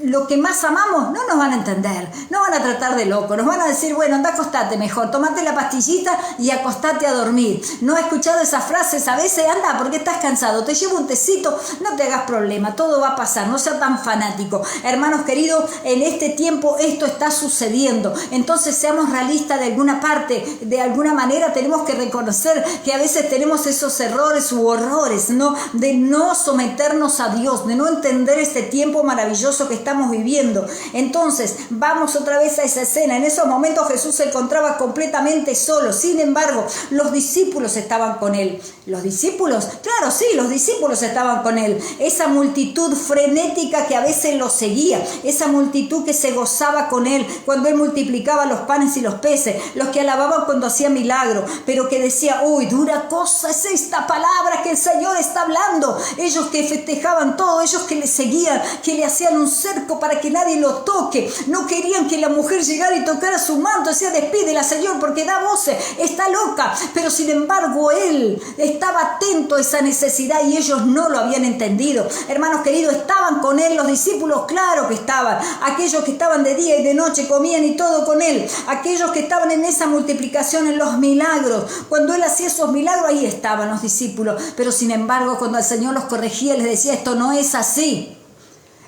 lo que más amamos, no nos van a entender, no van a tratar de loco, nos van a decir, bueno, anda, acostate mejor, tomate la pastillita y acostate a dormir. ¿No has escuchado esas frases? A veces, anda, porque estás cansado, te llevo un tecito, no te hagas problema, todo va a pasar, no seas tan fanático. Hermanos queridos, en este tiempo esto está sucediendo, entonces seamos realistas de alguna parte, de alguna manera tenemos que reconocer que a veces tenemos esos errores u horrores, ¿no? De no someternos a Dios, de no entender este tiempo maravilloso que estamos viviendo. Entonces, vamos otra vez a esa escena. En esos momentos Jesús se encontraba completamente solo. Sin embargo, los discípulos estaban con Él. ¿Los discípulos? Claro, sí, los discípulos estaban con Él. Esa multitud frenética que a veces lo seguía. Esa multitud que se gozaba con Él cuando Él multiplicaba los panes y los peces. Los que alababan cuando hacía milagros. Pero que decía, uy, dura cosa es esta palabra que el Señor está hablando. Ellos que festejaban todo, ellos que le seguían, que le hacían un cerco para que nadie lo toque. No querían que la mujer llegara y tocara su manto. Decía, despídela, Señor, porque da voces, está loca. Pero sin embargo, Él estaba atento a esa necesidad y ellos no lo habían entendido. Hermanos queridos, estaban con Él los discípulos, claro que estaban. Aquellos que estaban de día y de noche, comían y todo con Él. Aquellos que estaban en esa multiplicación, en los milagros. Cuando Él hacía esos milagros, ahí estaban los discípulos. Pero sin embargo, cuando el Señor los corregía, les decía, esto no es así.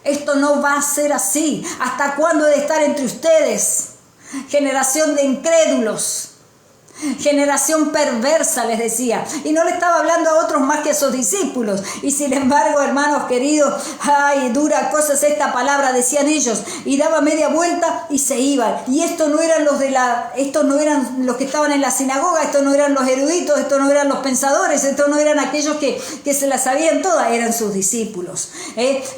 Esto no va a ser así. ¿Hasta cuándo he de estar entre ustedes? generación de incrédulos, generación perversa, les decía. Y no le estaba hablando a otros más que a sus discípulos. Y sin embargo, hermanos queridos, ay, dura cosa es esta palabra, decían ellos. Y daba media vuelta y se iban. Y estos no eran los que estaban en la sinagoga, estos no eran los eruditos, estos no eran los pensadores, estos no eran aquellos que se las sabían todas, eran sus discípulos.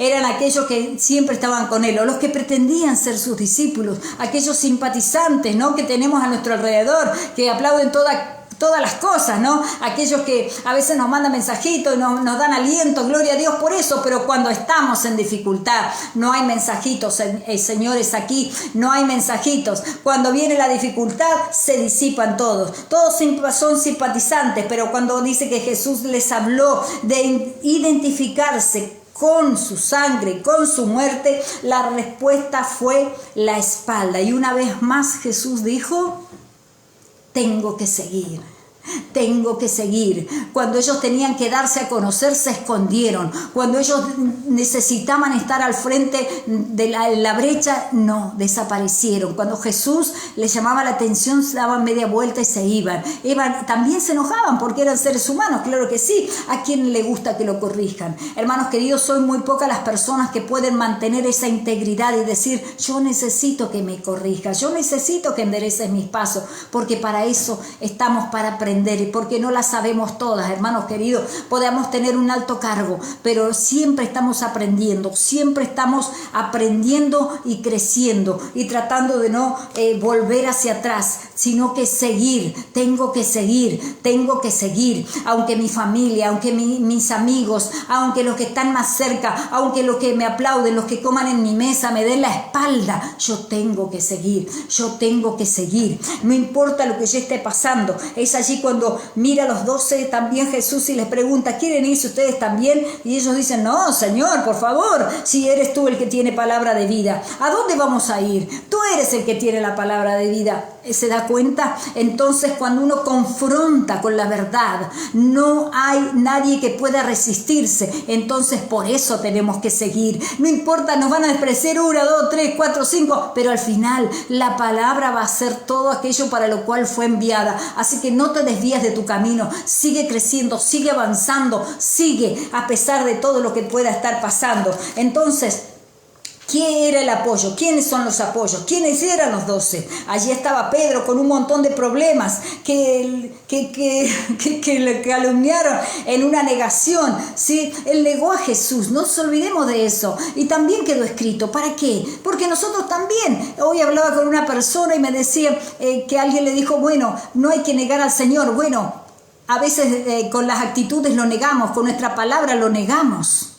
Eran aquellos que siempre estaban con él, o los que pretendían ser sus discípulos, aquellos simpatizantes, ¿no?, que tenemos a nuestro alrededor, que aplauden todas las cosas, ¿no? Aquellos que a veces nos mandan mensajitos y nos dan aliento, gloria a Dios por eso, pero cuando estamos en dificultad, no hay mensajitos, señores, aquí no hay mensajitos. Cuando viene la dificultad, se disipan todos son simpatizantes, pero cuando dice que Jesús les habló de identificarse con su sangre, con su muerte, la respuesta fue la espalda. Y una vez más Jesús dijo: tengo que seguir. Tengo que seguir. Cuando ellos tenían que darse a conocer, se escondieron. Cuando ellos necesitaban estar al frente de la brecha, no, desaparecieron. Cuando Jesús les llamaba la atención, se daban media vuelta y se iban. También se enojaban porque eran seres humanos, claro que sí. ¿A quién le gusta que lo corrijan? Hermanos queridos, son muy pocas las personas que pueden mantener esa integridad y decir: yo necesito que me corrijas, yo necesito que endereces mis pasos, porque para eso estamos, para aprender. Y porque no las sabemos todas, hermanos queridos. Podemos tener un alto cargo, pero siempre estamos aprendiendo y creciendo y tratando de no volver hacia atrás, sino que seguir. Tengo que seguir, aunque mi familia, aunque mis amigos, aunque los que están más cerca, aunque los que me aplauden, los que coman en mi mesa me den la espalda, yo tengo que seguir. No importa lo que yo esté pasando. Es allí cuando mira a los 12 también Jesús y les pregunta: ¿quieren irse ustedes también? Y ellos dicen: no, Señor, por favor, si eres tú el que tiene palabra de vida, ¿a dónde vamos a ir? Tú eres el que tiene la palabra de vida. ¿Se da cuenta? Entonces, cuando uno confronta con la verdad, no hay nadie que pueda resistirse. Entonces, por eso tenemos que seguir. No importa, nos van a despreciar 1, 2, 3, 4, 5, pero al final la palabra va a ser todo aquello para lo cual fue enviada. Así que no te desvías de tu camino, sigue creciendo, sigue avanzando, sigue a pesar de todo lo que pueda estar pasando. Entonces, ¿quién era el apoyo? ¿Quiénes son los apoyos? ¿Quiénes eran los 12? Allí estaba Pedro con un montón de problemas que le calumniaron en una negación, ¿sí? Él negó a Jesús, no nos olvidemos de eso. Y también quedó escrito. ¿Para qué? Porque nosotros también. Hoy hablaba con una persona y me decía que alguien le dijo: bueno, no hay que negar al Señor. Bueno, a veces con las actitudes lo negamos, con nuestra palabra lo negamos.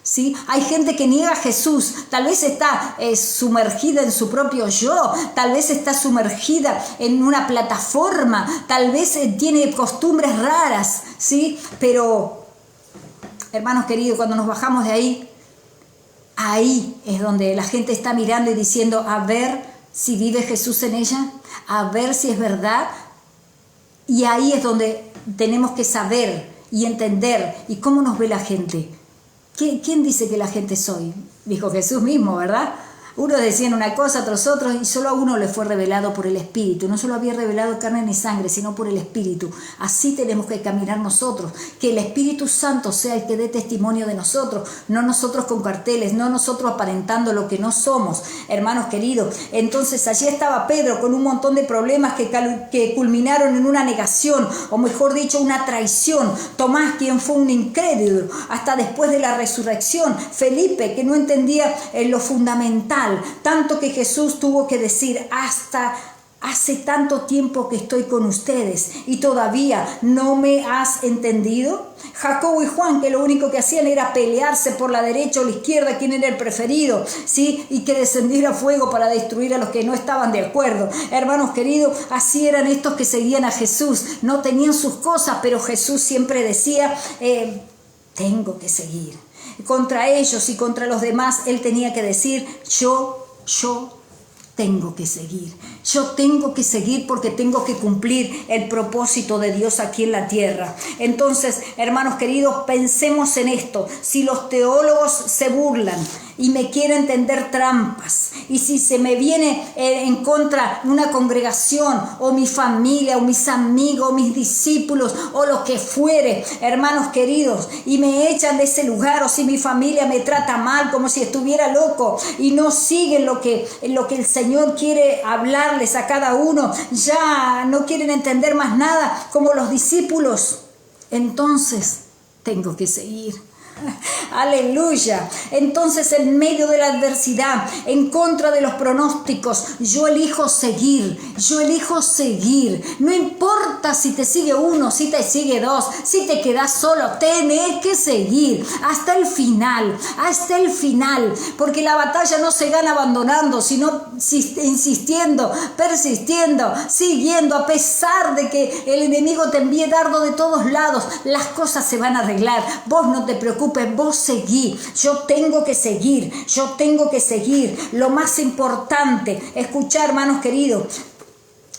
¿Sí? Hay gente que niega a Jesús, tal vez está sumergida en su propio yo, tal vez está sumergida en una plataforma, tal vez tiene costumbres raras, ¿sí? Pero, hermanos queridos, cuando nos bajamos de ahí es donde la gente está mirando y diciendo: a ver si vive Jesús en ella, a ver si es verdad. Y ahí es donde tenemos que saber y entender. ¿Y cómo nos ve la gente? ¿Quién dice que la gente soy? Dijo Jesús mismo, ¿verdad? Unos decían una cosa, otros, y solo a uno le fue revelado por el Espíritu. No solo había revelado carne ni sangre, sino por el Espíritu. Así tenemos que caminar nosotros. Que el Espíritu Santo sea el que dé testimonio de nosotros. No nosotros con carteles, no nosotros aparentando lo que no somos, hermanos queridos. Entonces allí estaba Pedro con un montón de problemas que culminaron en una negación, o mejor dicho, una traición. Tomás, quien fue un incrédulo hasta después de la resurrección. Felipe, que no entendía lo fundamental. Tanto que Jesús tuvo que decir: hasta hace tanto tiempo que estoy con ustedes y todavía no me has entendido. Jacobo y Juan, que lo único que hacían era pelearse por la derecha o la izquierda, quién era el preferido, ¿sí? Y que descendiera fuego para destruir a los que no estaban de acuerdo. Hermanos queridos, así eran estos que seguían a Jesús. No tenían sus cosas, pero Jesús siempre decía: tengo que seguir. Contra ellos y contra los demás, él tenía que decir: yo tengo que seguir. Yo tengo que seguir porque tengo que cumplir el propósito de Dios aquí en la tierra. Entonces, hermanos queridos, pensemos en esto. Si los teólogos se burlan y me quieren tender trampas, y si se me viene en contra una congregación o mi familia o mis amigos o mis discípulos o lo que fuere, hermanos queridos, y me echan de ese lugar, o si mi familia me trata mal como si estuviera loco y no siguen lo que el Señor quiere hablarles a cada uno, ya no quieren entender más nada como los discípulos, entonces tengo que seguir. Aleluya. Entonces, en medio de la adversidad, en contra de los pronósticos, yo elijo seguir. No importa si te sigue uno, si te sigue dos, si te quedas solo, tenés que seguir hasta el final, porque la batalla no se gana abandonando, sino insistiendo, persistiendo, siguiendo, a pesar de que el enemigo te envíe dardo de todos lados, las cosas se van a arreglar. Vos no te preocupes, vos seguí. Yo tengo que seguir. Lo más importante, escuchar, hermanos queridos,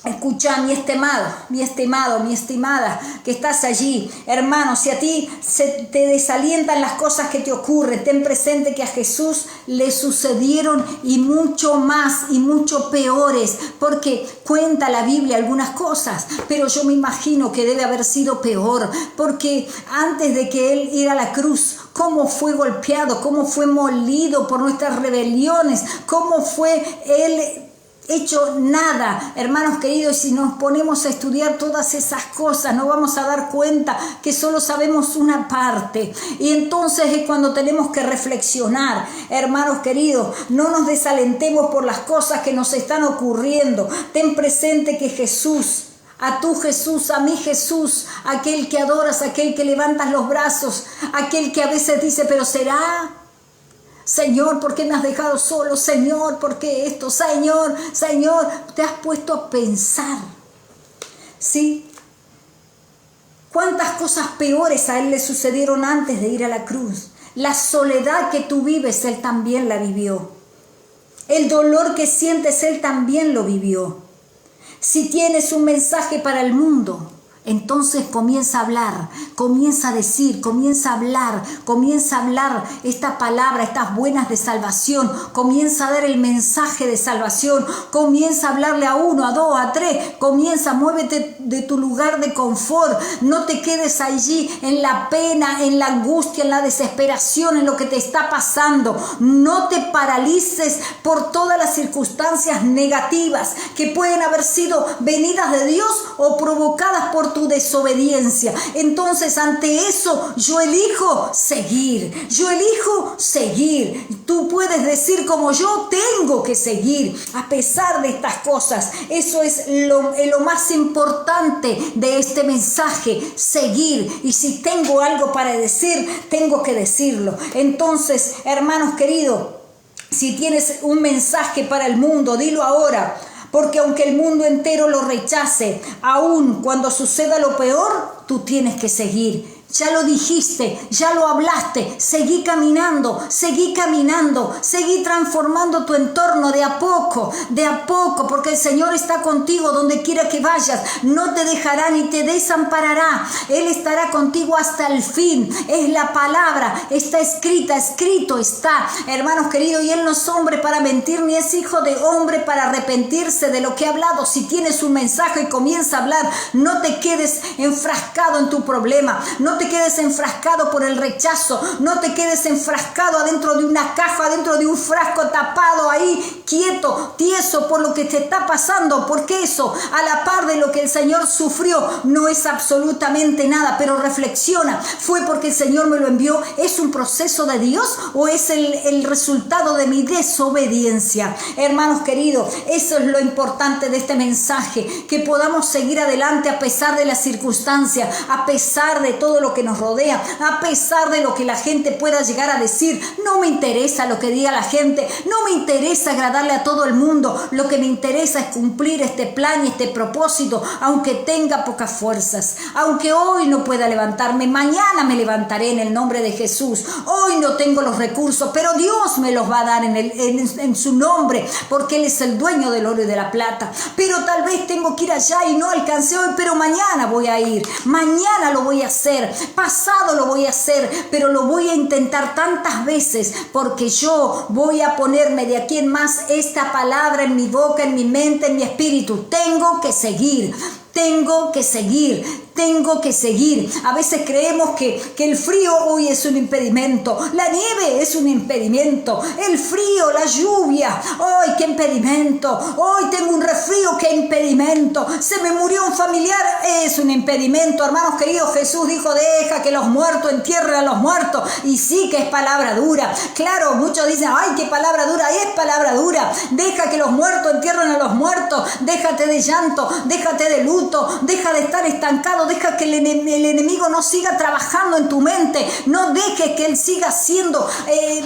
escucha, mi estimado, mi estimada, que estás allí, hermano, si a ti se te desalientan las cosas que te ocurren, ten presente que a Jesús le sucedieron y mucho más y mucho peores, porque cuenta la Biblia algunas cosas, pero yo me imagino que debe haber sido peor, porque antes de que Él ir a la cruz, cómo fue golpeado, cómo fue molido por nuestras rebeliones, cómo fue Él hecho nada, hermanos queridos. Si nos ponemos a estudiar todas esas cosas, nos vamos a dar cuenta que solo sabemos una parte, y entonces es cuando tenemos que reflexionar, hermanos queridos. No nos desalentemos por las cosas que nos están ocurriendo. Ten presente que Jesús, a tu Jesús, a mi Jesús, aquel que adoras, aquel que levantas los brazos, aquel que a veces dice, pero será, Señor, ¿por qué me has dejado solo? Señor, ¿por qué esto? Señor, te has puesto a pensar, ¿sí? ¿Cuántas cosas peores a Él le sucedieron antes de ir a la cruz? La soledad que tú vives, Él también la vivió. El dolor que sientes, Él también lo vivió. Si tienes un mensaje para el mundo, entonces comienza a hablar, comienza a decir, comienza a hablar esta palabra, estas buenas de salvación, comienza a dar el mensaje de salvación, comienza a hablarle a uno, a dos, a tres, muévete de tu lugar de confort, no te quedes allí en la pena, en la angustia, en la desesperación, en lo que te está pasando, no te paralices por todas las circunstancias negativas que pueden haber sido venidas de Dios o provocadas por tu desobediencia. Entonces, ante eso, yo elijo seguir. Tú puedes decir como yo, tengo que seguir a pesar de estas cosas. Eso es lo más importante de este mensaje, seguir. Y si tengo algo para decir, tengo que decirlo. Entonces, hermanos queridos, si tienes un mensaje para el mundo, dilo ahora. Porque aunque el mundo entero lo rechace, aún cuando suceda lo peor, tú tienes que seguir. Ya lo dijiste, ya lo hablaste, seguí caminando, seguí transformando tu entorno de a poco, porque el Señor está contigo donde quiera que vayas, no te dejará ni te desamparará, Él estará contigo hasta el fin, es la palabra, está escrito está, hermanos queridos, y Él no es hombre para mentir, ni es hijo de hombre para arrepentirse de lo que ha hablado. Si tienes un mensaje y comienza a hablar, no te quedes enfrascado en tu problema, no te quedes enfrascado por el rechazo, no te quedes enfrascado adentro de una caja, adentro de un frasco tapado ahí, quieto, tieso por lo que te está pasando, porque eso, a la par de lo que el Señor sufrió, no es absolutamente nada. Pero reflexiona, ¿fue porque el Señor me lo envió? ¿Es un proceso de Dios o es el resultado de mi desobediencia? Hermanos queridos, eso es lo importante de este mensaje, que podamos seguir adelante a pesar de las circunstancias, a pesar de todo lo lo que nos rodea, a pesar de lo que la gente pueda llegar a decir. No me interesa lo que diga la gente, no me interesa agradarle a todo el mundo. Lo que me interesa es cumplir este plan y este propósito, aunque tenga pocas fuerzas, aunque hoy no pueda levantarme, mañana me levantaré en el nombre de Jesús. Hoy no tengo los recursos, pero Dios me los va a dar en su nombre, porque Él es el dueño del oro y de la plata. Pero tal vez tengo que ir allá y no alcancé hoy, pero mañana voy a ir, mañana lo voy a hacer, pasado lo voy a hacer, pero lo voy a intentar tantas veces, porque yo voy a ponerme de aquí en más esta palabra en mi boca, en mi mente, en mi espíritu. Tengo que seguir. Tengo que seguir, tengo que seguir. A veces creemos que el frío hoy es un impedimento, la nieve es un impedimento, el frío, la lluvia, ¡ay, qué impedimento! Hoy tengo un resfrío, ¡qué impedimento! Se me murió un familiar, es un impedimento. Hermanos queridos, Jesús dijo, deja que los muertos entierren a los muertos. Y sí que es palabra dura. Claro, muchos dicen, ¡ay, qué palabra dura! Es palabra dura. Deja que los muertos entierren a los muertos. Déjate de llanto, déjate de luto. Deja de estar estancado, deja que el enemigo no siga trabajando en tu mente, no dejes que él siga siendo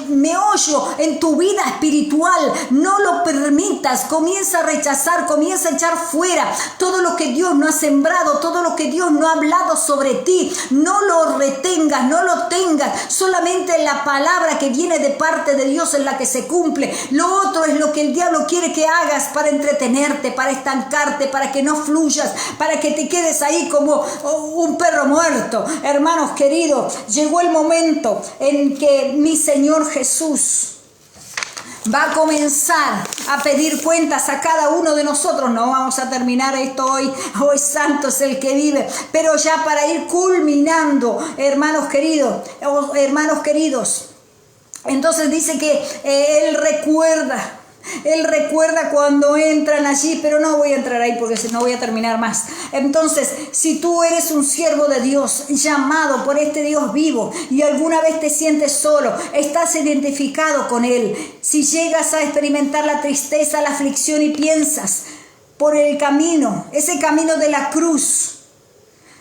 meollo en tu vida espiritual, no lo permitas. Comienza a rechazar, comienza a echar fuera todo lo que Dios no ha sembrado, todo lo que Dios no ha hablado sobre ti. No lo retengas, no lo tengas, solamente la palabra que viene de parte de Dios es la que se cumple. Lo otro es lo que el diablo quiere que hagas para entretenerte, para estancarte, para que no fluyas, para que te quedes ahí como un perro muerto. Hermanos queridos, llegó el momento en que mi Señor Jesús va a comenzar a pedir cuentas a cada uno de nosotros. No vamos a terminar esto hoy. Hoy santo es el que vive. Pero ya para ir culminando, hermanos queridos. Entonces dice que Él recuerda cuando entran allí, pero no voy a entrar ahí porque no voy a terminar más. Entonces, si tú eres un siervo de Dios, llamado por este Dios vivo, y alguna vez te sientes solo, estás identificado con Él, si llegas a experimentar la tristeza, la aflicción y piensas por el camino, ese camino de la cruz,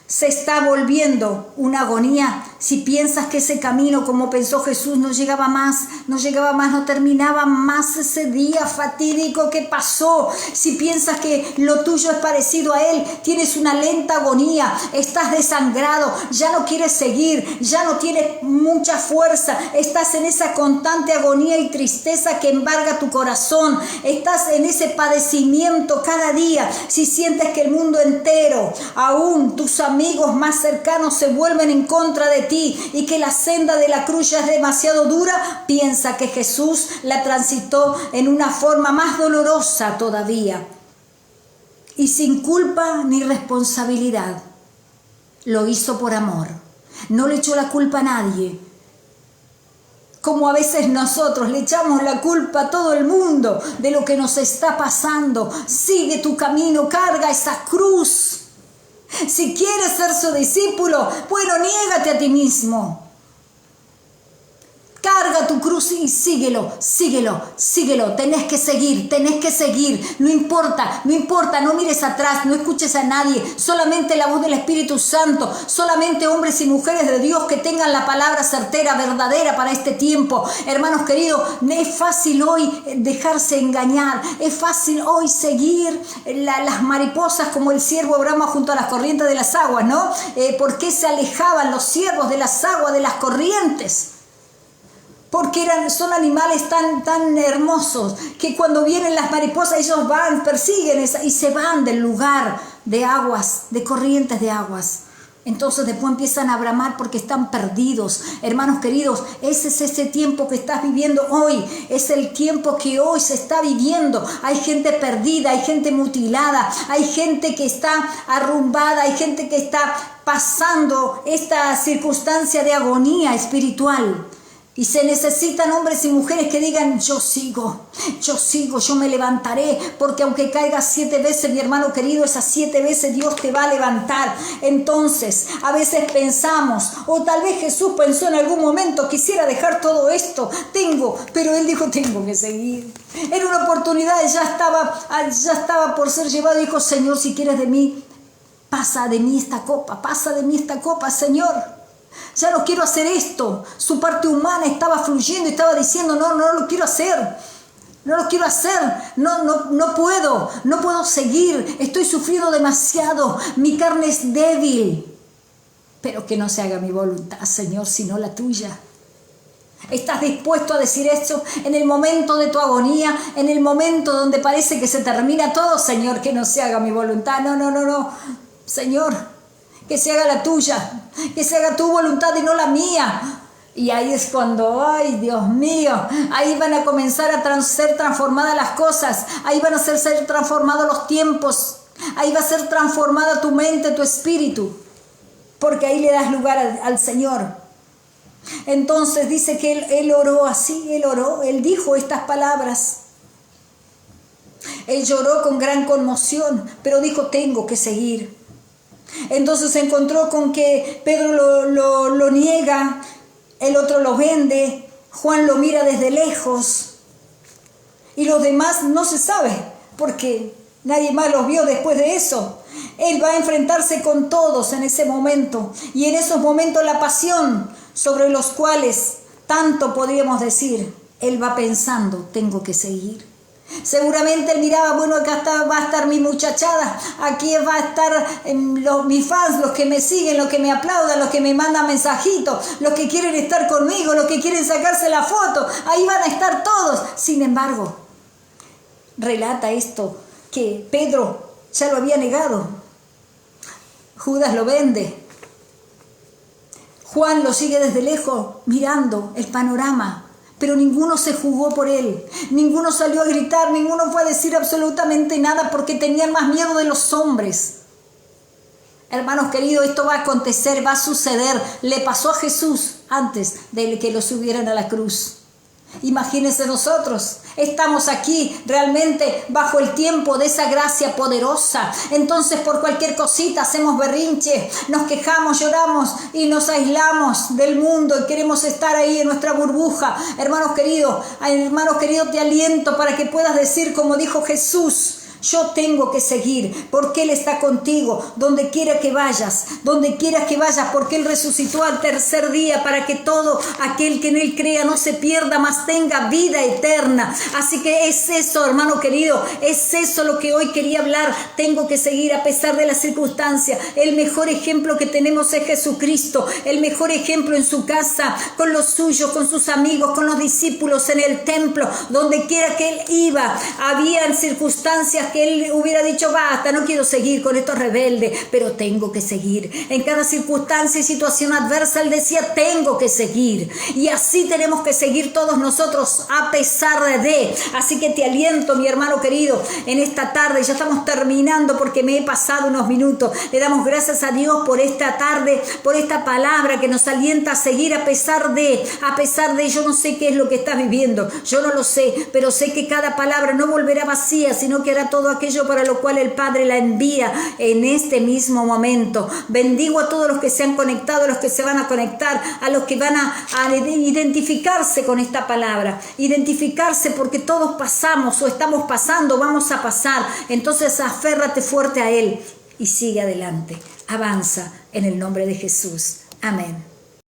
se está volviendo una agonía. Si piensas que ese camino, como pensó Jesús, no llegaba más, no terminaba más ese día fatídico que pasó. Si piensas que lo tuyo es parecido a Él, tienes una lenta agonía, estás desangrado, ya no quieres seguir, ya no tienes mucha fuerza, estás en esa constante agonía y tristeza que embarga tu corazón, estás en ese padecimiento cada día. Si sientes que el mundo entero, aún tus amigos más cercanos, se vuelven en contra de ti y que la senda de la cruz ya es demasiado dura, piensa que Jesús la transitó en una forma más dolorosa todavía y sin culpa ni responsabilidad. Lo hizo por amor, no le echó la culpa a nadie, como a veces nosotros le echamos la culpa a todo el mundo de lo que nos está pasando. Sigue tu camino, carga esa cruz. Si quieres ser su discípulo, bueno, niégate a ti mismo. Carga tu cruz y síguelo. Tenés que seguir. No importa, no mires atrás, no escuches a nadie. Solamente la voz del Espíritu Santo, solamente hombres y mujeres de Dios que tengan la palabra certera, verdadera para este tiempo. Hermanos queridos, es fácil hoy dejarse engañar, es fácil hoy seguir las mariposas como el ciervo brama junto a las corrientes de las aguas, ¿no? ¿Por qué se alejaban los ciervos de las aguas, de las corrientes? Porque son animales tan hermosos que cuando vienen las mariposas ellos persiguen y se van del lugar de aguas, de corrientes de aguas. Entonces después empiezan a bramar porque están perdidos. Hermanos queridos, ese es ese tiempo que estás viviendo hoy. Es el tiempo que hoy se está viviendo. Hay gente perdida, hay gente mutilada, hay gente que está arrumbada, hay gente que está pasando esta circunstancia de agonía espiritual. Y se necesitan hombres y mujeres que digan, yo sigo, yo me levantaré, porque aunque caigas 7 veces, mi hermano querido, esas 7 veces Dios te va a levantar. Entonces, a veces pensamos, o tal vez Jesús pensó en algún momento, quisiera dejar todo esto, pero Él dijo, tengo que seguir. Era una oportunidad, ya estaba por ser llevado, y dijo, Señor, si quieres de mí, pasa de mí esta copa, Señor. Ya no quiero hacer esto. Su parte humana estaba fluyendo y estaba diciendo, no lo quiero hacer. No lo quiero hacer, no puedo seguir, estoy sufriendo demasiado, mi carne es débil. Pero que no se haga mi voluntad, Señor, sino la tuya. ¿Estás dispuesto a decir eso en el momento de tu agonía, en el momento donde parece que se termina todo? Señor, que no se haga mi voluntad, no, Señor, que se haga la tuya, que se haga tu voluntad y no la mía. Y ahí es cuando, ay Dios mío, ahí van a comenzar a ser transformadas las cosas, ahí van a ser transformados los tiempos, ahí va a ser transformada tu mente, tu espíritu, porque ahí le das lugar al Señor. Entonces dice que él oró así, él dijo estas palabras. Él lloró con gran conmoción, pero dijo, tengo que seguir. Entonces se encontró con que Pedro lo niega, el otro lo vende, Juan lo mira desde lejos y los demás no se sabe porque nadie más los vio después de eso. Él va a enfrentarse con todos en ese momento y en esos momentos la pasión sobre los cuales tanto podríamos decir, él va pensando, tengo que seguir. Seguramente él miraba, bueno, acá va a estar mi muchachada, aquí va a estar mis fans, los que me siguen, los que me aplaudan, los que me mandan mensajitos, los que quieren estar conmigo, los que quieren sacarse la foto, ahí van a estar todos. Sin embargo, relata esto, que Pedro ya lo había negado, Judas lo vende, Juan lo sigue desde lejos mirando el panorama. Pero ninguno se jugó por él, ninguno salió a gritar, ninguno fue a decir absolutamente nada porque tenían más miedo de los hombres. Hermanos queridos, esto va a acontecer, va a suceder. Le pasó a Jesús antes de que lo subieran a la cruz. Imagínense nosotros, estamos aquí realmente bajo el tiempo de esa gracia poderosa. Entonces por cualquier cosita hacemos berrinche, nos quejamos, lloramos y nos aislamos del mundo y queremos estar ahí en nuestra burbuja. Hermanos queridos, te aliento para que puedas decir como dijo Jesús, yo tengo que seguir porque Él está contigo donde quiera que vayas, porque Él resucitó al tercer día para que todo aquel que en Él crea no se pierda, mas tenga vida eterna. Así que es eso, hermano querido, es eso lo que hoy quería hablar. Tengo que seguir a pesar de las circunstancias. El mejor ejemplo que tenemos es Jesucristo, el mejor ejemplo en su casa, con los suyos, con sus amigos, con los discípulos, en el templo, donde quiera que Él iba. Habían circunstancias que Él hubiera dicho, basta, no quiero seguir con estos rebeldes, pero tengo que seguir. En cada circunstancia y situación adversa Él decía, tengo que seguir. Y así tenemos que seguir todos nosotros a pesar de. Así que te aliento, mi hermano querido, en esta tarde, ya estamos terminando porque me he pasado unos minutos. Le damos gracias a Dios por esta tarde, por esta palabra que nos alienta a seguir a pesar de, yo no sé qué es lo que estás viviendo, yo no lo sé, pero sé que cada palabra no volverá vacía, sino que hará todo aquello para lo cual el Padre la envía en este mismo momento. Bendigo a todos los que se han conectado, a los que se van a conectar, a los que van a identificarse con esta palabra, identificarse porque todos pasamos o estamos pasando, vamos a pasar. Entonces aférrate fuerte a Él y sigue adelante, avanza en el nombre de Jesús. Amén.